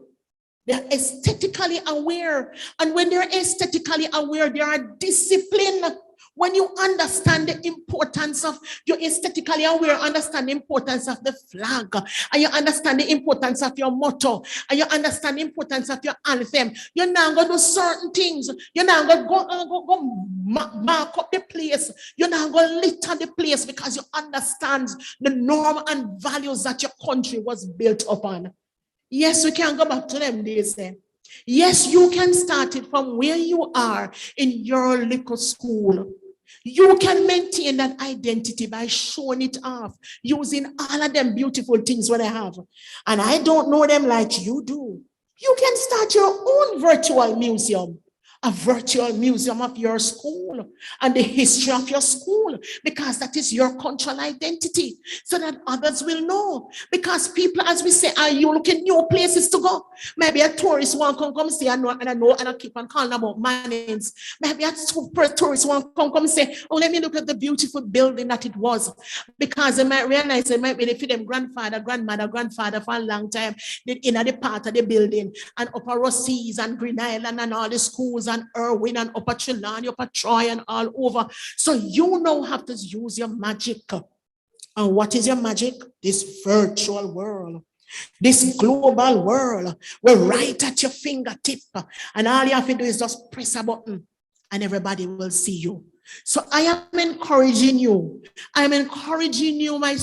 They're aesthetically aware. And when they're aesthetically aware, they are disciplined. When you understand the importance of, you're aesthetically aware, understand the importance of the flag, and you understand the importance of your motto, and you understand the importance of your anthem, you're now going to do certain things. You're now going to go mark up the place. You're now going to litter the place because you understand the norm and values that your country was built upon. Yes, we can go back to them days then. Yes, you can start it from where you are in your little school. You can maintain that identity by showing it off, using all of them beautiful things what I have. And I don't know them like you do. You can start your own virtual museum. A virtual museum of your school and the history of your school, because that is your cultural identity, so that others will know. Because people, as we say, are you looking new places to go? Maybe a tourist want to come say, and I keep on calling about my names. Maybe a super tourist want to come say, oh, let me look at the beautiful building that it was. Because they might realize it might be for them grandfather for a long time, in the part of the building, and Upper Rossies and Green Island and all the schools and Irwin and Upper Trelawney, Upper Troy and all over. So you now have to use your magic. And what is your magic? This virtual world. This global world. We're right at your fingertip. And all you have to do is just press a button and everybody will see you. So I am encouraging you. I'm encouraging you, my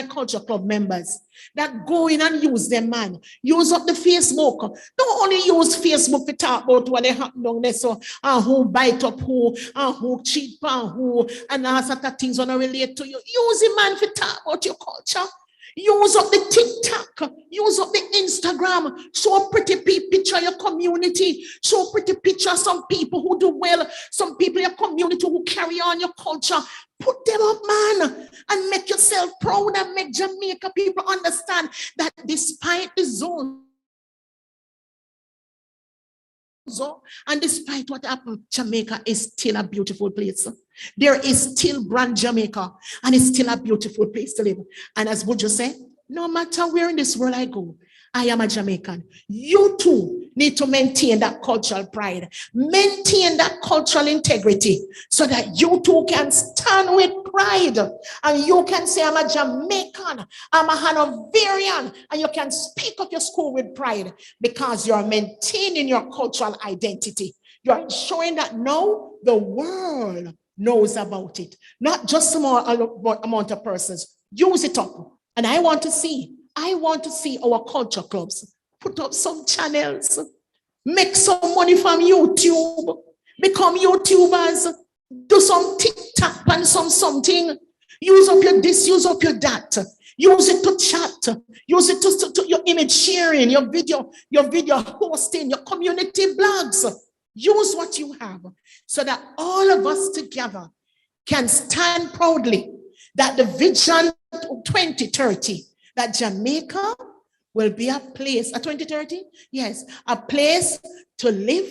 culture club members, that go in and use them, man. Use up the Facebook. Don't only use Facebook to talk about what they happen down there. So who bite up who, who cheat on who, and all sort of things want to relate to you. Use it, man, to talk about your culture. Use up the TikTok. Use up the Instagram. Show a pretty picture. You come community. Show pretty pictures, some people who do well, some people in your community who carry on your culture. Put them up, man, and make yourself proud and make Jamaica people understand that despite the zone, and despite what happened, Jamaica is still a beautiful place. There is still brand Jamaica, and it's still a beautiful place to live. And as Buju said, no matter where in this world I go, I am a Jamaican. You too need to maintain that cultural pride, maintain that cultural integrity, so that you too can stand with pride, and you can say, I'm a Jamaican, I'm a Hanoverian, and you can speak of your school with pride because you're maintaining your cultural identity. You're ensuring that now the world knows about it, not just a small amount of persons. Use it up. And I want to see our culture clubs put up some channels, make some money from YouTube, become YouTubers, do some TikTok and something. Use up your this, use up your that. Use it to chat. Use it to your image sharing, your video hosting, your community blogs. Use what you have so that all of us together can stand proudly that the vision 2030, that Jamaica will be a place, a 2030? Yes, a place to live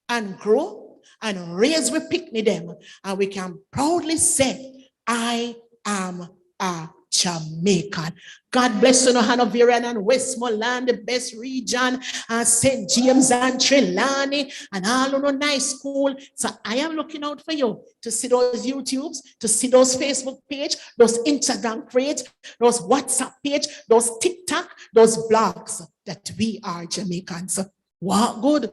and grow and raise with picnic them. And we can proudly say, I am a Jamaican. God bless you, Hanoverian and Westmoreland, the best region, and St. James and Trelawney, and all of the nice school. So I am looking out for you to see those YouTubes, to see those Facebook page, those Instagram page, those WhatsApp page, those TikTok, those blogs, that we are Jamaicans. Walk good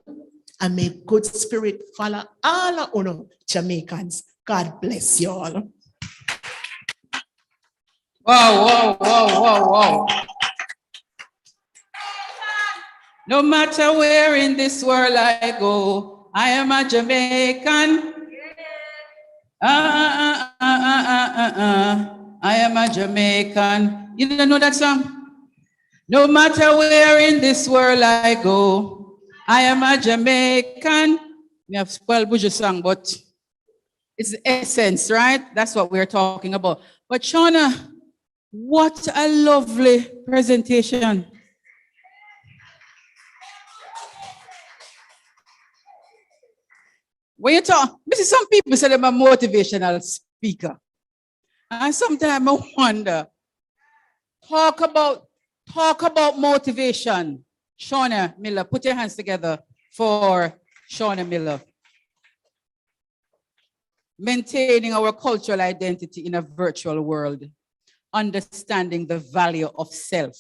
and may good spirit follow all of Jamaicans. God bless you all. Wow. No matter where in this world I go, I am a Jamaican. I am a Jamaican. You don't know that song? No matter where in this world I go, I am a Jamaican. We have spoiled Buju song, but it's the essence, right? That's what we're talking about. But Shauna, what a lovely presentation. When you talk, some people say I'm a motivational speaker. And sometimes I wonder, talk about motivation. Shauna Miller, put your hands together for Shauna Miller. Maintaining our cultural identity in a virtual world. Understanding the value of self.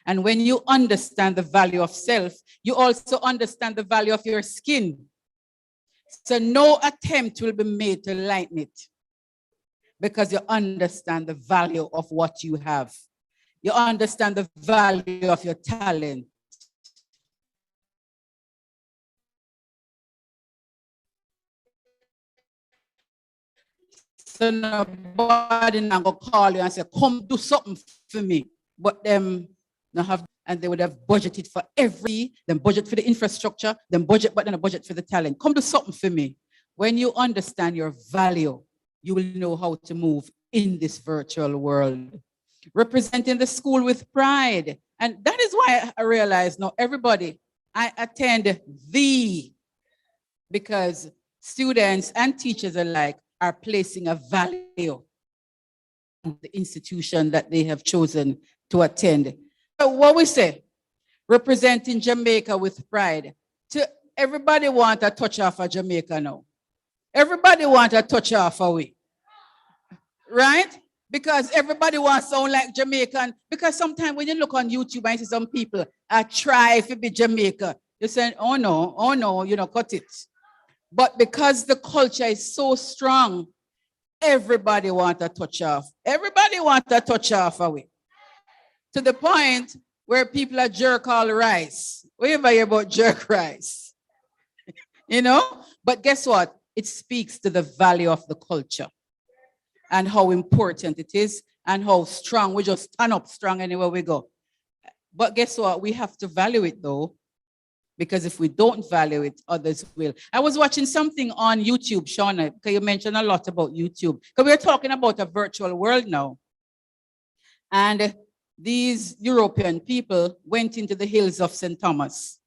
And when you understand the value of self, you also understand the value of your skin. So no attempt will be made to lighten it because you understand the value of what you have. You understand the value of your talent. So nobody now go call you and say, come do something for me. But them not have, and they would have budgeted for then budget for the infrastructure, then budget, but then a budget for the talent. Come do something for me. When you understand your value, you will know how to move in this virtual world. Representing the school with pride. And that is why I realize now everybody, I attend because students and teachers alike are placing a value on the institution that they have chosen to attend. So what we say, representing Jamaica with pride. To everybody want a touch off of Jamaica now. Everybody want a touch off of we. Right? Because everybody wants to sound like Jamaican. Because sometimes when you look on YouTube and see some people try to be Jamaica, you say, oh no, you know, cut it. But because the culture is so strong, everybody want a touch off. Everybody want a touch off away. To the point where people are jerk all rice. We ever hear about jerk rice? You know? But guess what? It speaks to the value of the culture and how important it is and how strong. We just stand up strong anywhere we go. But guess what? We have to value it though. Because if we don't value it, others will. I was watching something on YouTube, Shauna, because you mentioned a lot about YouTube. Because we're talking about a virtual world now. And these European people went into the hills of St. Thomas.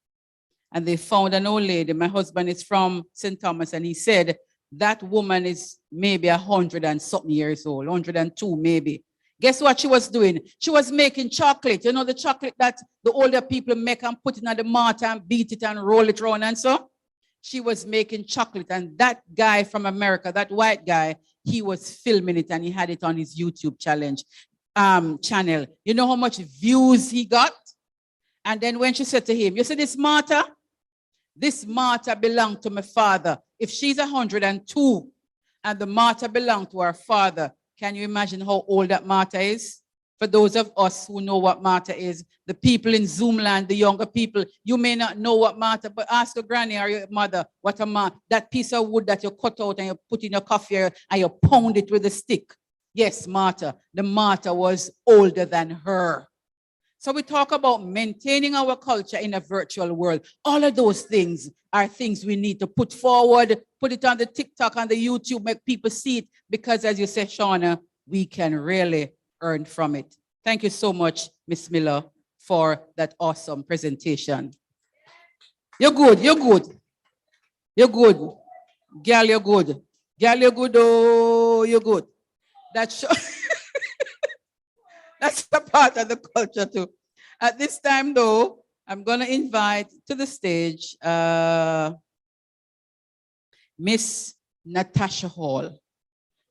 And they found an old lady. My husband is from St. Thomas, and he said that woman is maybe 100 and something years old, 102 maybe. Guess what she was doing? She was making chocolate. You know the chocolate that the older people make and put it in the mortar and beat it and roll it around and so? She was making chocolate, and that guy from America, that white guy, he was filming it and he had it on his YouTube channel. You know how much views he got? And then when she said to him, you see this mortar? This mortar belonged to my father. If she's 102 and the mortar belonged to her father, can you imagine how old that mortar is? For those of us who know what mortar is, the people in Zoom land, the younger people, you may not know what mortar, but ask your granny or your mother what a mortar, that piece of wood that you cut out and you put in your coffee and you pound it with a stick. Yes, mortar. The mortar was older than her. So we talk about maintaining our culture in a virtual world. All of those things are things we need to put forward, put it on the TikTok, on the YouTube, make people see it, because as you said, Shauna, we can really earn from it. Thank you so much, Miss Miller, for that awesome presentation. You're good, you're good. You're good. Girl, you're good. Girl, you're good, oh, you're good. That's a part of the culture too. At this time though, I'm gonna invite to the stage Miss Natasha Hall.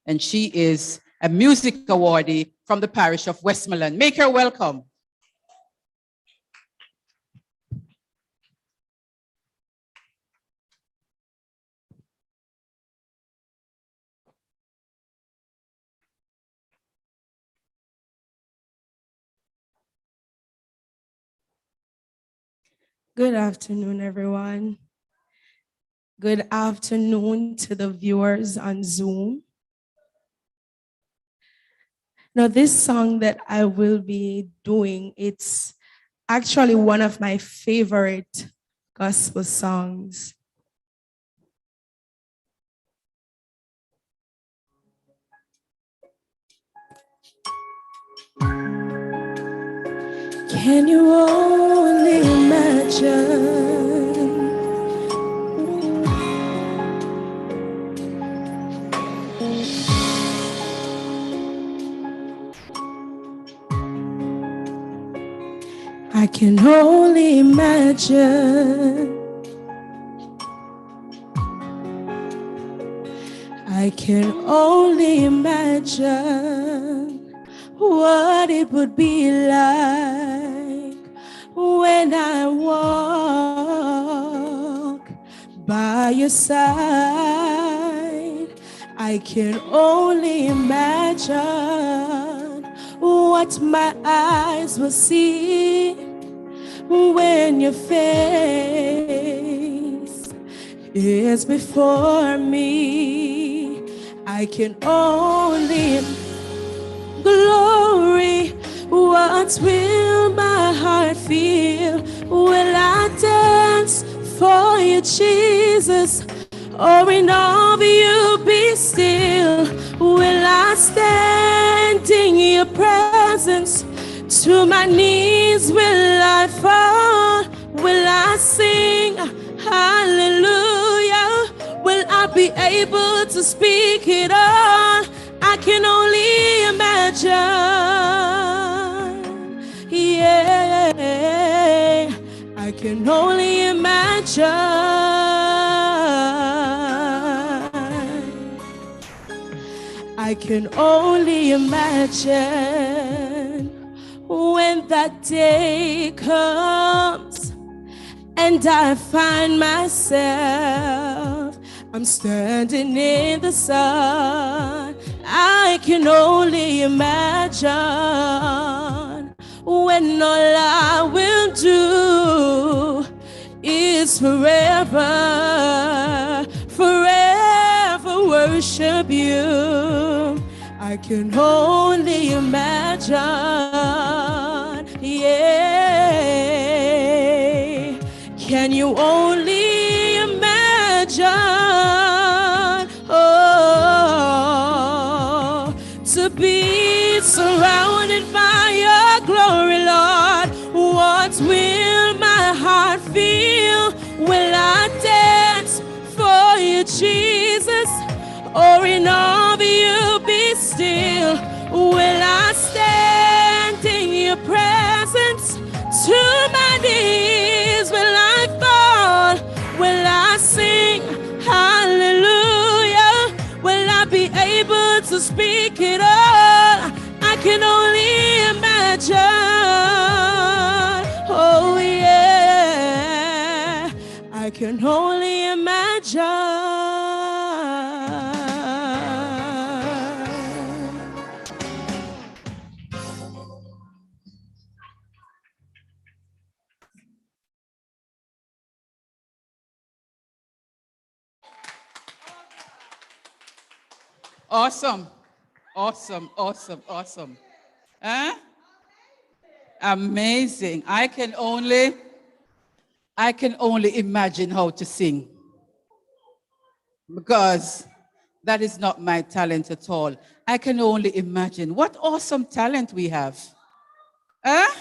And she is a music awardee from the parish of Westmoreland. Make her welcome. Good afternoon, everyone. Good afternoon to the viewers on Zoom. Now, this song that I will be doing, it's actually one of my favorite gospel songs. Can you only imagine? I can only imagine. I can only imagine what it would be like when I walk by your side. I can only imagine what my eyes will see when your face is before me. I can only glory. What will my heart feel? Will I dance for you, Jesus? Or in all of you be still? Will I stand in your presence? To my knees will I fall? Will I sing hallelujah? Will I be able to speak it all? I can only imagine. Yeah, I can only imagine. I can only imagine when that day comes and I find myself, I'm standing in the sun. I can only imagine when all I will do is forever, forever worship you. I can only imagine, yeah. Can you only imagine? Oh, to be surrounded by your glory, Lord. What will my heart feel? Will I dance for you, Jesus? Or in all of you be still? Will I stand in your presence to my knees? Will I fall? Will I sing hallelujah? Will I be able to speak it all? I can only imagine. Oh yeah, I can only imagine. Awesome. Awesome, awesome, awesome. Huh? Amazing. I can only imagine how to sing, because that is not my talent at all. I can only imagine what awesome talent we have. Huh?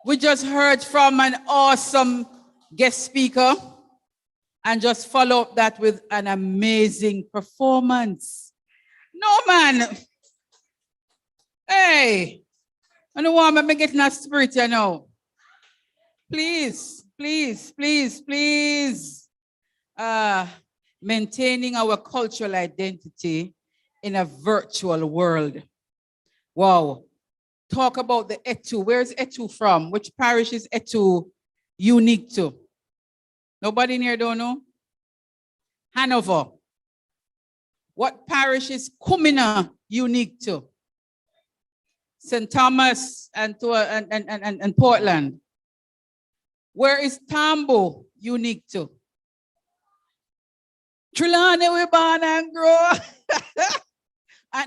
We just heard from an awesome guest speaker and just follow up that with an amazing performance. No, man. Hey, I don't want me getting a spirit, you know. Please, please, please, please. Maintaining our cultural identity in a virtual world. Wow. Talk about the Etu. Where's Etu from? Which parish is Etu unique to? Nobody in here don't know? Hanover. What parish is Kumina unique to? St. Thomas and Portland. Where is Tambo unique to? Trelawney, we born and grow.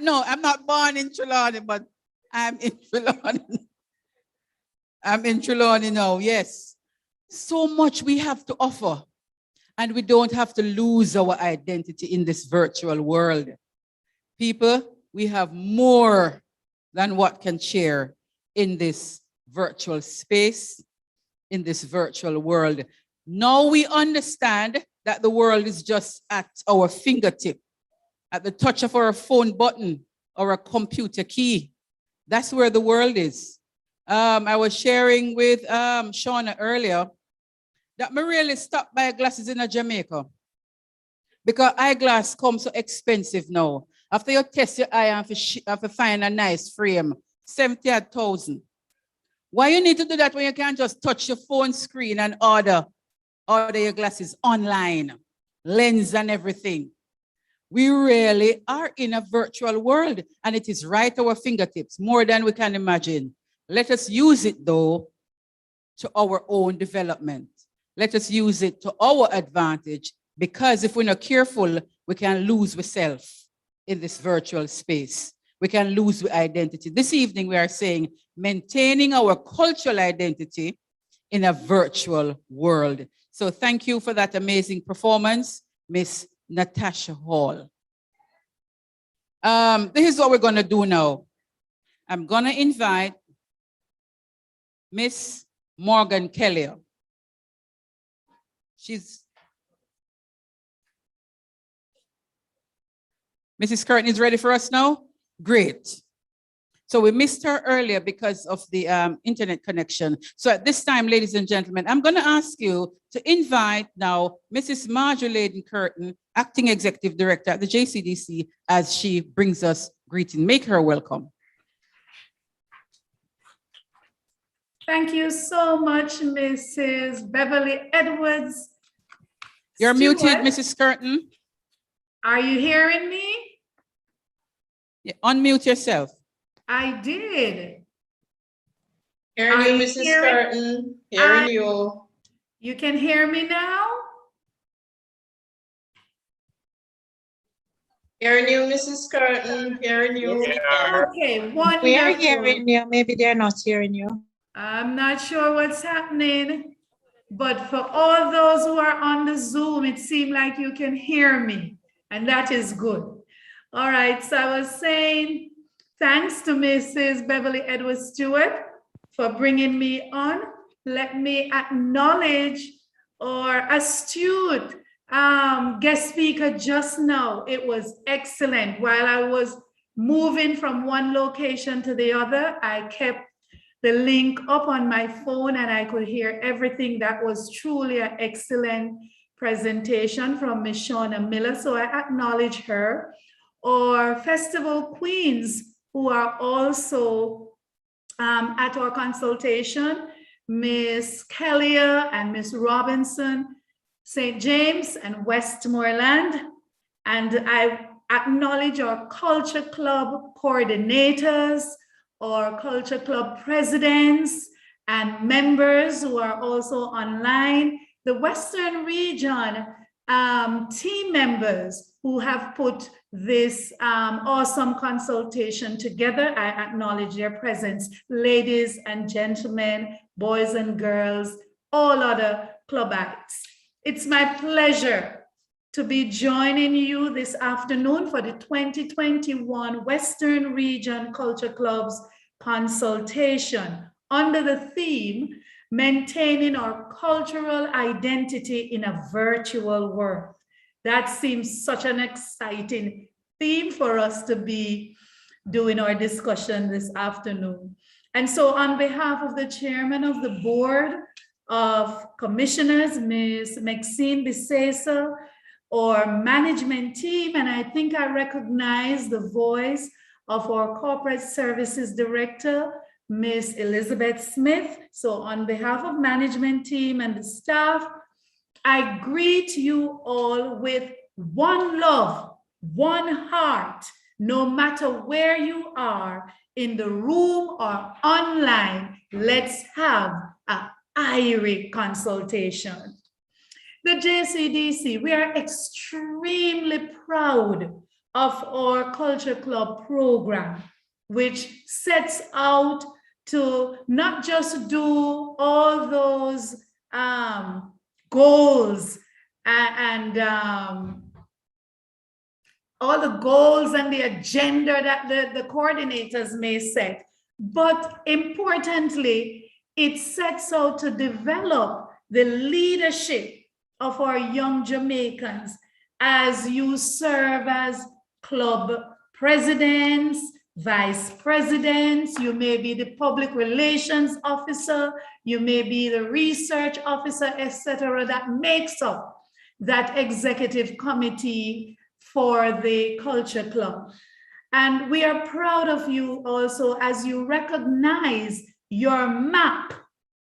No, I'm not born in Trelawney, but I'm in Trelawney. I'm in Trelawney now, yes. So much we have to offer, and we don't have to lose our identity in this virtual world. People, we have more than what can share in this virtual space, in this virtual world. Now we understand that the world is just at our fingertip, at the touch of our phone button or a computer key. That's where the world is. I was sharing with Shauna earlier that I really stopped by glasses in Jamaica, because eyeglass comes so expensive now. After you test your eye and have to find a nice frame, 70,000. Why you need to do that when you can just touch your phone screen and order your glasses online, lens and everything? We really are in a virtual world, and it is right at our fingertips, more than we can imagine. Let us use it, though, to our own development. Let us use it to our advantage, because if we're not careful, we can lose ourselves in this virtual space. We can lose identity. This evening, we are saying maintaining our cultural identity in a virtual world. So thank you for that amazing performance, Miss Natasha Hall. This is what we're going to do now. I'm going to invite Miss Morgan Kelly. Mrs. Curtin is ready for us now? Great. So we missed her earlier because of the internet connection. So at this time, ladies and gentlemen, I'm going to ask you to invite now Mrs. Marjorie Curtin, Acting Executive Director at the JCDC, as she brings us greeting. Make her welcome. Thank you so much, Mrs. Beverly Edwards. You're Stewart, muted, Mrs. Curtin. Are you hearing me? Yeah, unmute yourself. I did. Hearing you, Mrs. Curtin. Hearing you. You can hear me now? Hearing you, Mrs. Curtin. Hearing you. Okay, wonderful. We are hearing you. Maybe they're not hearing you. I'm not sure what's happening. but for all those who are on the Zoom, it seemed like you can hear me, and that is good. All right, so I was saying thanks to Mrs. Beverly Edwards Stewart for bringing me on. Let me acknowledge our astute guest speaker just now. It was excellent. While I was moving from one location to the other, I kept the link up on my phone and I could hear everything. That was truly an excellent presentation from Ms. Shauna Miller. So I acknowledge her. Or festival queens who are also at our consultation, Miss Kellia and Miss Robinson, St. James and Westmoreland. And I acknowledge our Culture Club coordinators, or Culture Club presidents and members who are also online, the Western region team members who have put this awesome consultation together. I acknowledge their presence, ladies and gentlemen, boys and girls, all other clubites. It's my pleasure to be joining you this afternoon for the 2021 Western Region Culture Club's consultation under the theme, Maintaining Our Cultural Identity in a Virtual World. That seems such an exciting theme for us to be doing our discussion this afternoon. And so on behalf of the chairman of the board of commissioners, Ms. Maxine Bisesa, or management team, and I think I recognize the voice of our corporate services director, Ms. Elizabeth Smith. So on behalf of management team and the staff, I greet you all with one love, one heart, no matter where you are, in the room or online. Let's have an IRI consultation. The JCDC, we are extremely proud of our Culture Club program, which sets out to not just do all those goals and all the goals and the agenda that the coordinators may set, but importantly, it sets out to develop the leadership of our young Jamaicans as you serve as club presidents, vice presidents, you may be the public relations officer, you may be the research officer, etc., that makes up that executive committee for the Culture Club. And we are proud of you also as you recognize your MAP,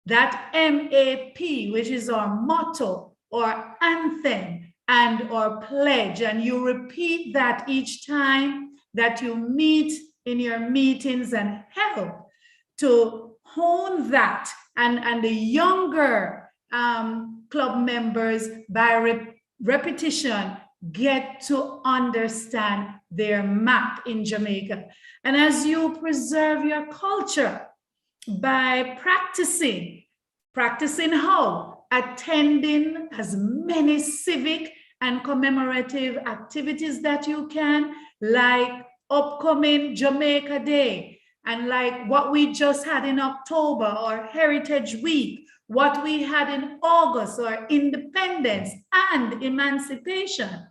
that MAP, which is our motto, or anthem, and or pledge, and you repeat that each time that you meet in your meetings and help to hone that, and the younger club members by repetition get to understand their map in Jamaica. And as you preserve your culture by practicing how? Attending as many civic and commemorative activities that you can, like upcoming Jamaica Day, and like what we just had in October, or Heritage Week, what we had in August, or Independence and Emancipation,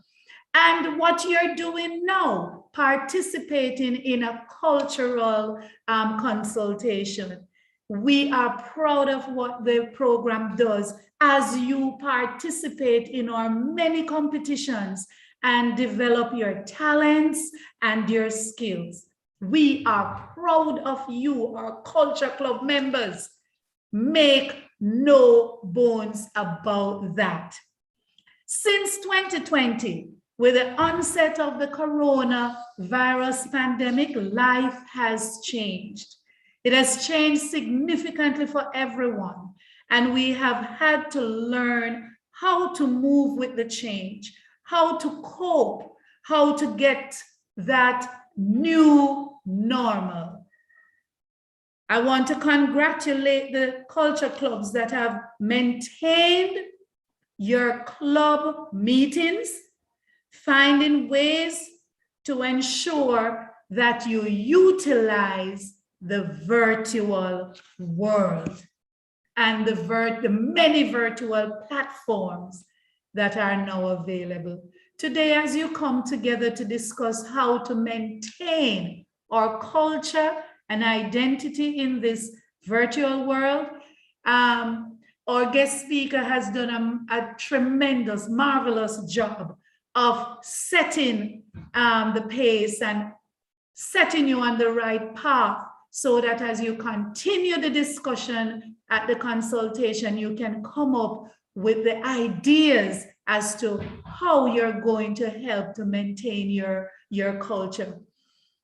and what you're doing now, participating in a cultural consultation. We are proud of what the program does as you participate in our many competitions and develop your talents and your skills. We are proud of you, our Culture Club members. Make no bones about that. Since 2020, with the onset of the coronavirus pandemic, life has changed. It has changed significantly for everyone, and we have had to learn how to move with the change, how to cope, how to get that new normal. I want to congratulate the culture clubs that have maintained your club meetings, finding ways to ensure that you utilize the virtual world and the many virtual platforms that are now available. Today, as you come together to discuss how to maintain our culture and identity in this virtual world, our guest speaker has done a tremendous, marvelous job of setting the pace and setting you on the right path so that as you continue the discussion at the consultation, you can come up with the ideas as to how you're going to help to maintain your culture.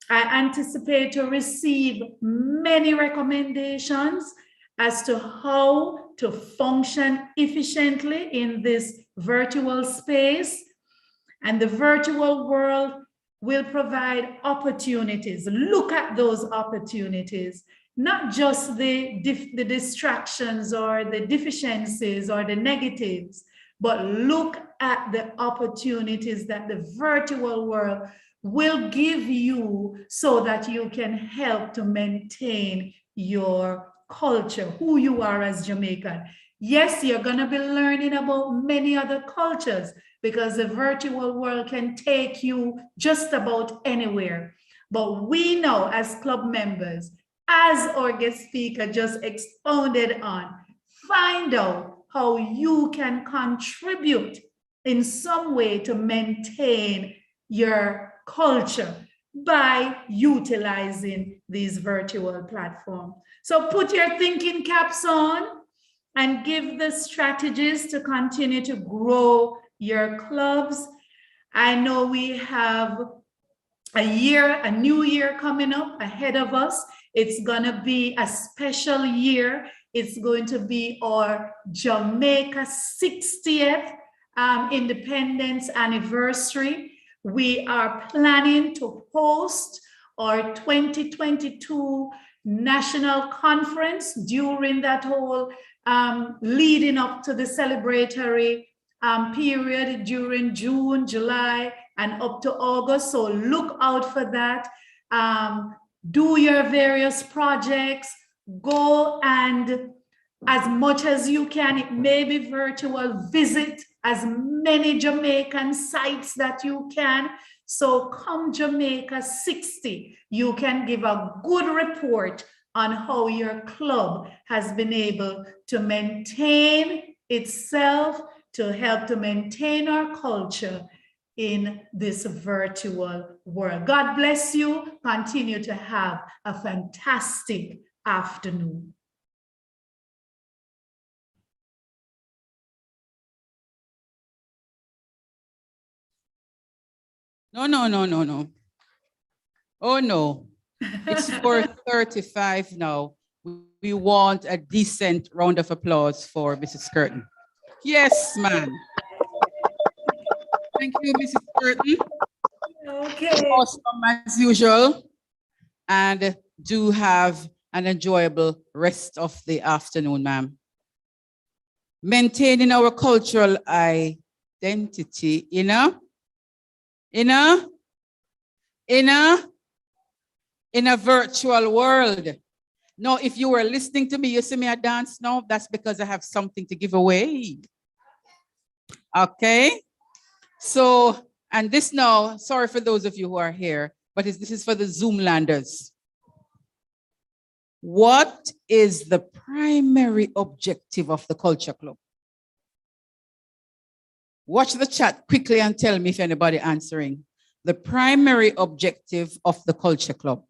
I anticipate to receive many recommendations as to how to function efficiently in this virtual space. And the virtual world will provide opportunities. Look at those opportunities, not just the distractions or the deficiencies or the negatives, but look at the opportunities that the virtual world will give you so that you can help to maintain your culture, who you are as Jamaican. Yes, you're going to be learning about many other cultures because the virtual world can take you just about anywhere. But we know as club members, as our guest speaker just expounded on, find out how you can contribute in some way to maintain your culture by utilizing these virtual platforms. So put your thinking caps on and give the strategies to continue to grow your clubs. I know we have a new year coming up ahead of us. It's gonna be a special year. It's going to be our Jamaica 60th independence anniversary. We are planning to host our 2022 national conference during that whole leading up to the celebratory period during June, July, and up to August. So look out for that. Do your various projects. Go and as much as you can, it may be virtual, visit as many Jamaican sites that you can. So come Jamaica 60, you can give a good report on how your club has been able to maintain itself, to help to maintain our culture in this virtual world. God bless you. Continue to have a fantastic afternoon. No. Oh, no. It's 4:35 now. We want a decent round of applause for Mrs. Curtin. Yes, ma'am. Thank you, Mrs. Curtin. Okay. Awesome as usual. And do have an enjoyable rest of the afternoon, ma'am. Maintaining our cultural identity in a virtual world. Now, if you were listening to me, you see me a dance now, that's because I have something to give away. Okay? So, and this now, sorry for those of you who are here, but this is for the Zoom landers. What is the primary objective of the Culture Club? Watch the chat quickly and tell me if anybody answering. The primary objective of the Culture Club.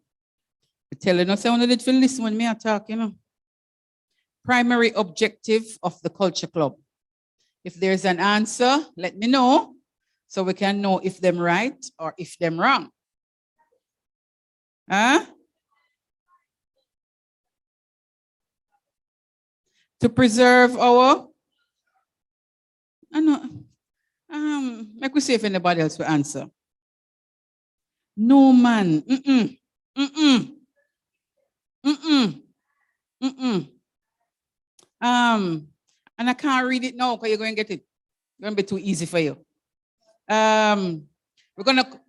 I'm telling us I only did for listen when me are talking. You know? Primary objective of the Culture Club. If there's an answer, let me know so we can know if them right or if them wrong. Huh? To preserve our, I know, make we see if anybody else will answer. No, man. And I can't read it now because you're going to get it. It's going to be too easy for you. We're going to...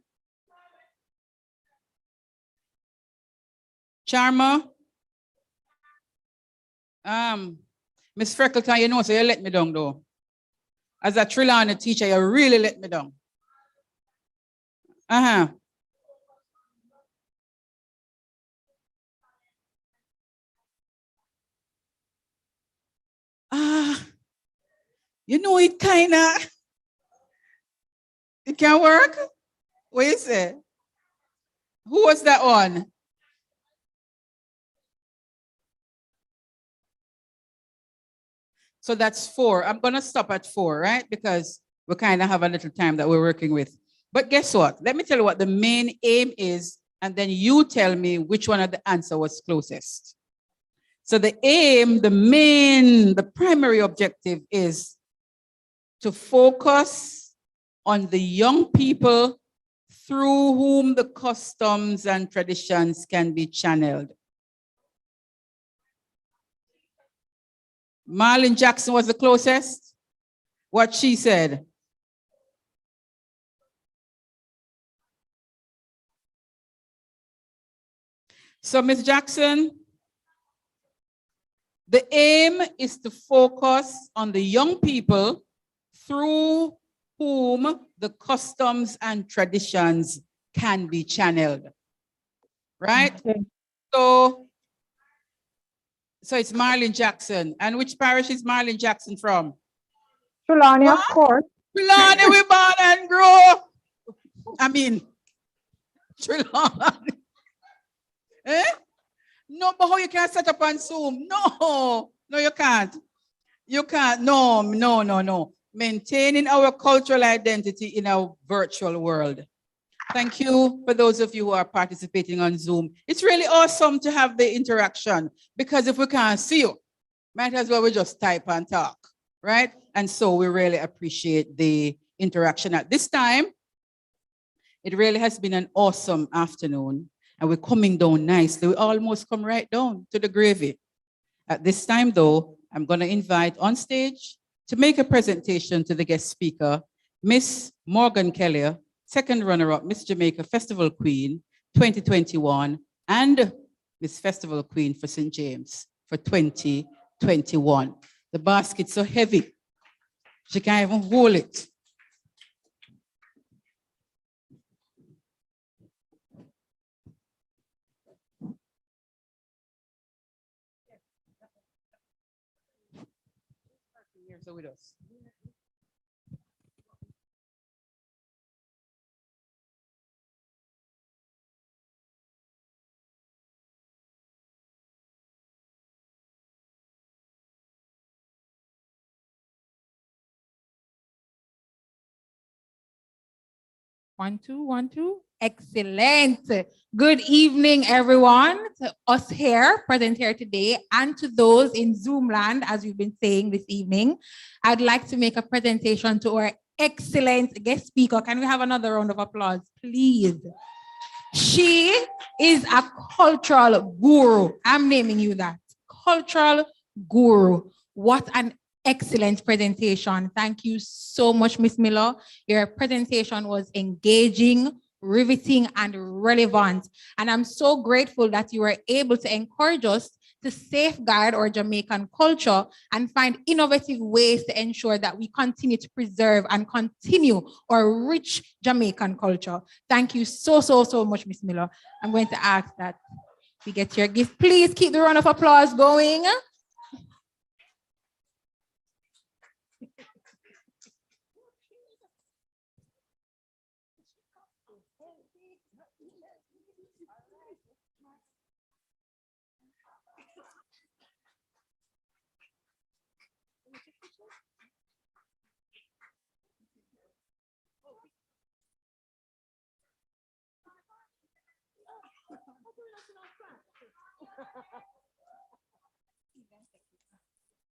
Charma. Miss Freckleton, you know, so you let me down though. As a Trelawney teacher, you really let me down. You know, it kind of, it can work. What you say? Who was that one? So that's 4. I'm going to stop at 4, right? Because we kind of have a little time that we're working with. But guess what? Let me tell you what the main aim is, and then you tell me which one of the answer was closest. So the aim, the primary objective is to focus on the young people through whom the customs and traditions can be channeled. Marlene Jackson was the closest. What she said. So, Ms. Jackson, the aim is to focus on the young people through whom the customs and traditions can be channeled. Right? Okay. So it's Marlene Jackson. And which parish is Marlene Jackson from? Trelawney, of course. Trelawney, we born and grow. I mean, Trelawney. Eh? No, but how you can set up on Zoom? No, you can't. You can't. No. Maintaining our cultural identity in our virtual world. Thank you for those of you who are participating on Zoom. It's really awesome to have the interaction because if we can't see you, might as well we just type and talk, right? And so we really appreciate the interaction at this time. It really has been an awesome afternoon and we're coming down nicely. We almost come right down to the gravy. At this time though, I'm gonna invite on stage to make a presentation to the guest speaker, Miss Morgan Kelly, second runner-up Miss Jamaica Festival Queen 2021 and Miss Festival Queen for St. James for 2021. The basket's so heavy, she can't even hold it. Here's with us. One, two. Excellent. Good evening, everyone. To us here, present here today, and to those in Zoom land, as we've been saying this evening. I'd like to make a presentation to our excellent guest speaker. Can we have another round of applause, please? She is a cultural guru. I'm naming you that. Cultural guru. What an excellent presentation. Thank you so much, Miss Miller. Your presentation was engaging, riveting, and relevant. And I'm so grateful that you were able to encourage us to safeguard our Jamaican culture and find innovative ways to ensure that we continue to preserve and continue our rich Jamaican culture. Thank you so much, Miss Miller. I'm going to ask that we get your gift. Please keep the round of applause going.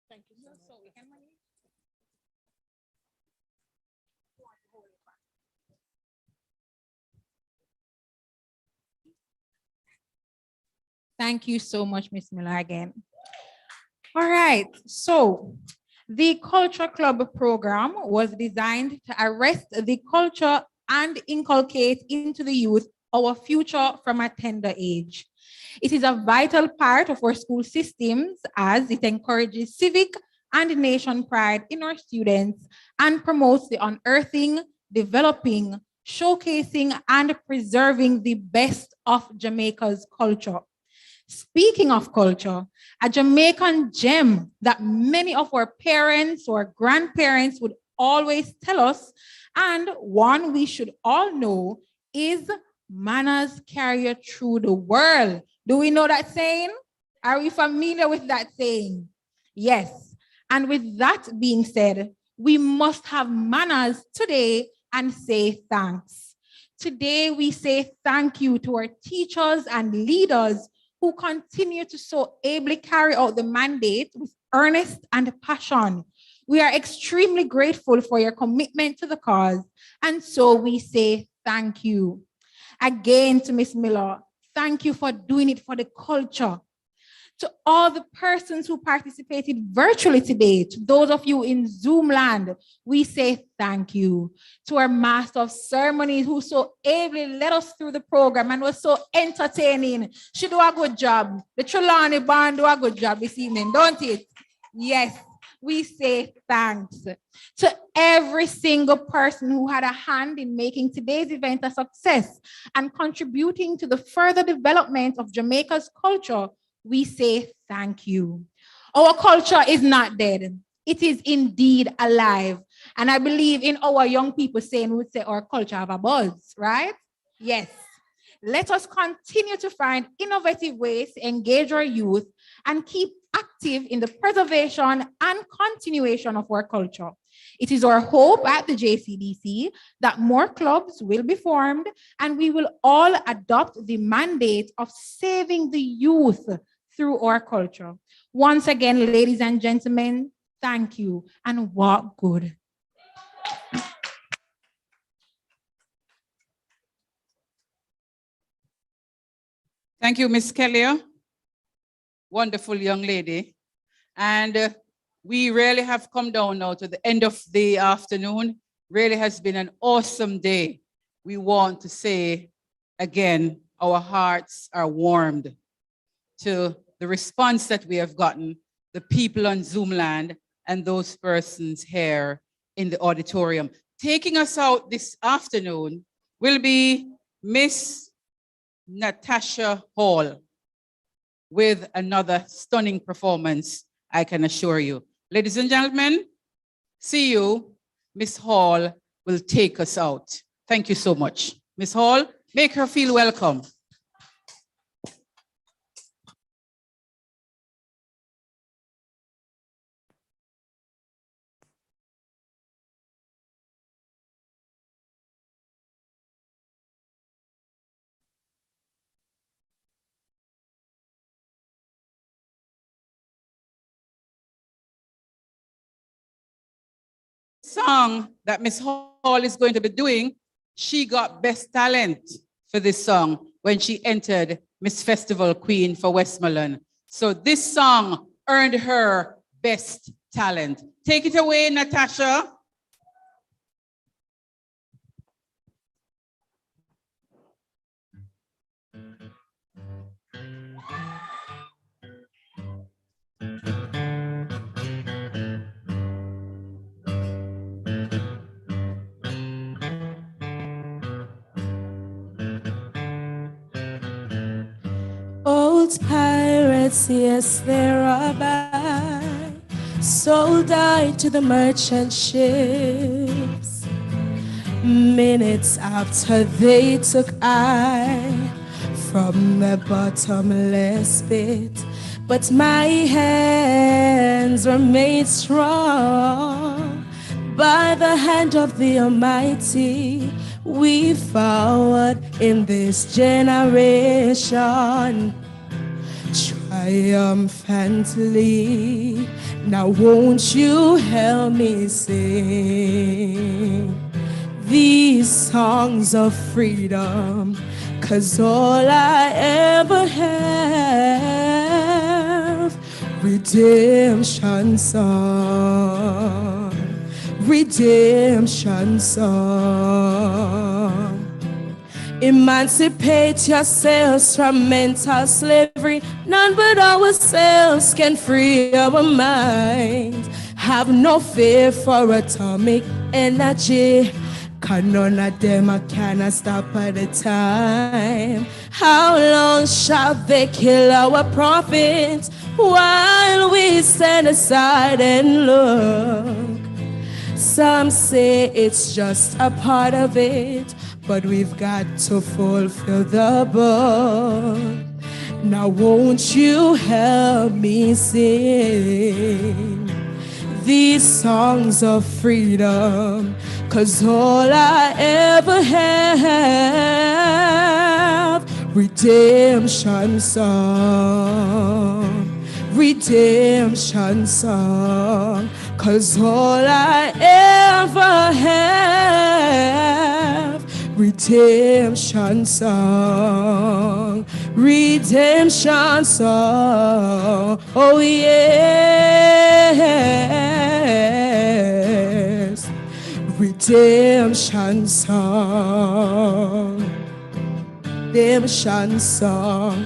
Thank you so much. Thank you so much, Miss Miller, again. All right, so the Culture Club program was designed to arrest the culture and inculcate into the youth our future from a tender age. It is a vital part of our school systems as it encourages civic and nation pride in our students and promotes the unearthing, developing, showcasing, and preserving the best of Jamaica's culture. Speaking of culture, a Jamaican gem that many of our parents or grandparents would always tell us, and one we should all know, is manners carry you through the world. Do we know that saying? Are we familiar with that saying? Yes. And with that being said, we must have manners today and say thanks. Today, we say thank you to our teachers and leaders who continue to so ably carry out the mandate with earnest and passion. We are extremely grateful for your commitment to the cause, and so we say thank you. Again to Miss Miller, thank you for doing it for the culture. To all the persons who participated virtually today, to those of you in Zoom land, we say thank you. To our master of ceremonies who so ably led us through the program and was so entertaining. She do a good job. The Trelawney band do a good job this evening, don't it? Yes, we say thanks. To every single person who had a hand in making today's event a success and contributing to the further development of Jamaica's culture, we say thank you. Our culture is not dead. It is indeed alive. And I believe in our young people saying, we would say our culture have a buzz, right? Yes. Let us continue to find innovative ways to engage our youth and keep active in the preservation and continuation of our culture. It is our hope at the JCDC that more clubs will be formed and we will all adopt the mandate of saving the youth through our culture. Once again, ladies and gentlemen, thank you and walk good. Thank you, Miss Kelly. Wonderful young lady. And we really have come down now to the end of the afternoon. Really has been an awesome day. We want to say again, our hearts are warmed to the response that we have gotten, the people on Zoom land and those persons here in the auditorium. Taking us out this afternoon will be Miss Natasha Hall with another stunning performance, I can assure you. Ladies and gentlemen, see you. Miss Hall will take us out. Thank you so much. Miss Hall, make her feel welcome. Song that Miss Hall is going to be doing, she got Best Talent for this song when she entered Miss Festival Queen for Westmoreland. So this song earned her Best Talent. Take it away, Natasha. Old pirates, yes, they're a by, sold out to the merchant ships. Minutes after they took I from the bottomless pit, but my hands were made strong by the hand of the Almighty. We forward in this generation triumphantly. Now won't you help me sing these songs of freedom? 'Cause all I ever have redemption song, redemption song. Emancipate yourselves from mental slavery. None but ourselves can free our minds. Have no fear for atomic energy, 'cause none of them cannot stop at the time. How long shall they kill our prophets while we stand aside and look? Some say it's just a part of it, but we've got to fulfill the book. Now won't you help me sing these songs of freedom? 'Cause all I ever have, redemption song, redemption song. 'Cause all I ever have, redemption song, redemption song. Oh yes, redemption song, redemption song.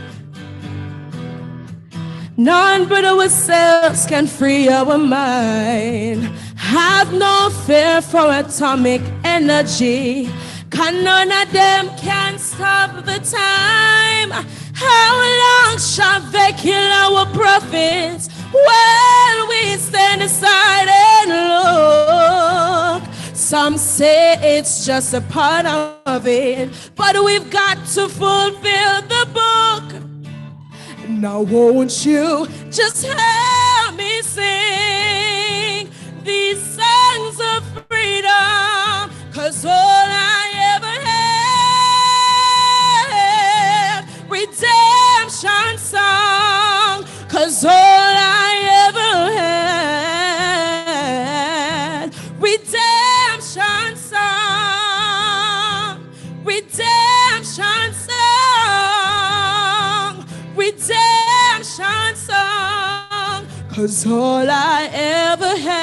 None but ourselves can free our mind. Have no fear for atomic energy, 'cause none of them can stop the time. How long shall they kill our prophets while we stand aside and look? Some say it's just a part of it, but we've got to fulfill the book. Now won't you just help me sing these songs of freedom? 'Cause all I ever have, redemption song. 'Cause all I ever had, redemption song, redemption song, redemption song. 'Cause all I ever had,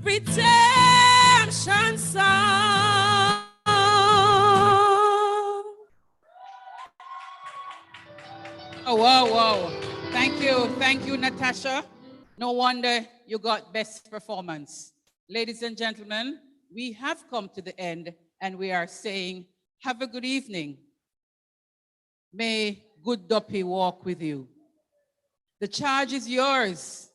redemption song. Oh, wow, wow. Thank you, Natasha. No wonder you got best performance. Ladies and gentlemen, we have come to the end and we are saying, have a good evening. May good Duppy walk with you. The charge is yours,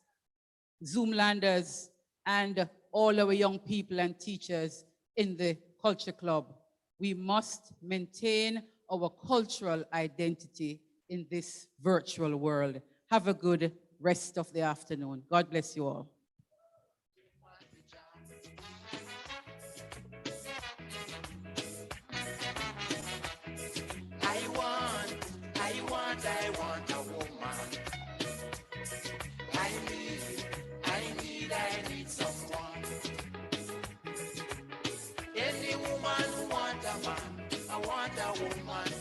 Zoomlanders and all our young people and teachers in the Culture Club. We must maintain our cultural identity in this virtual world. Have a good rest of the afternoon. God bless you all. I want a woman. I need someone. Any woman who want a man, I want a woman.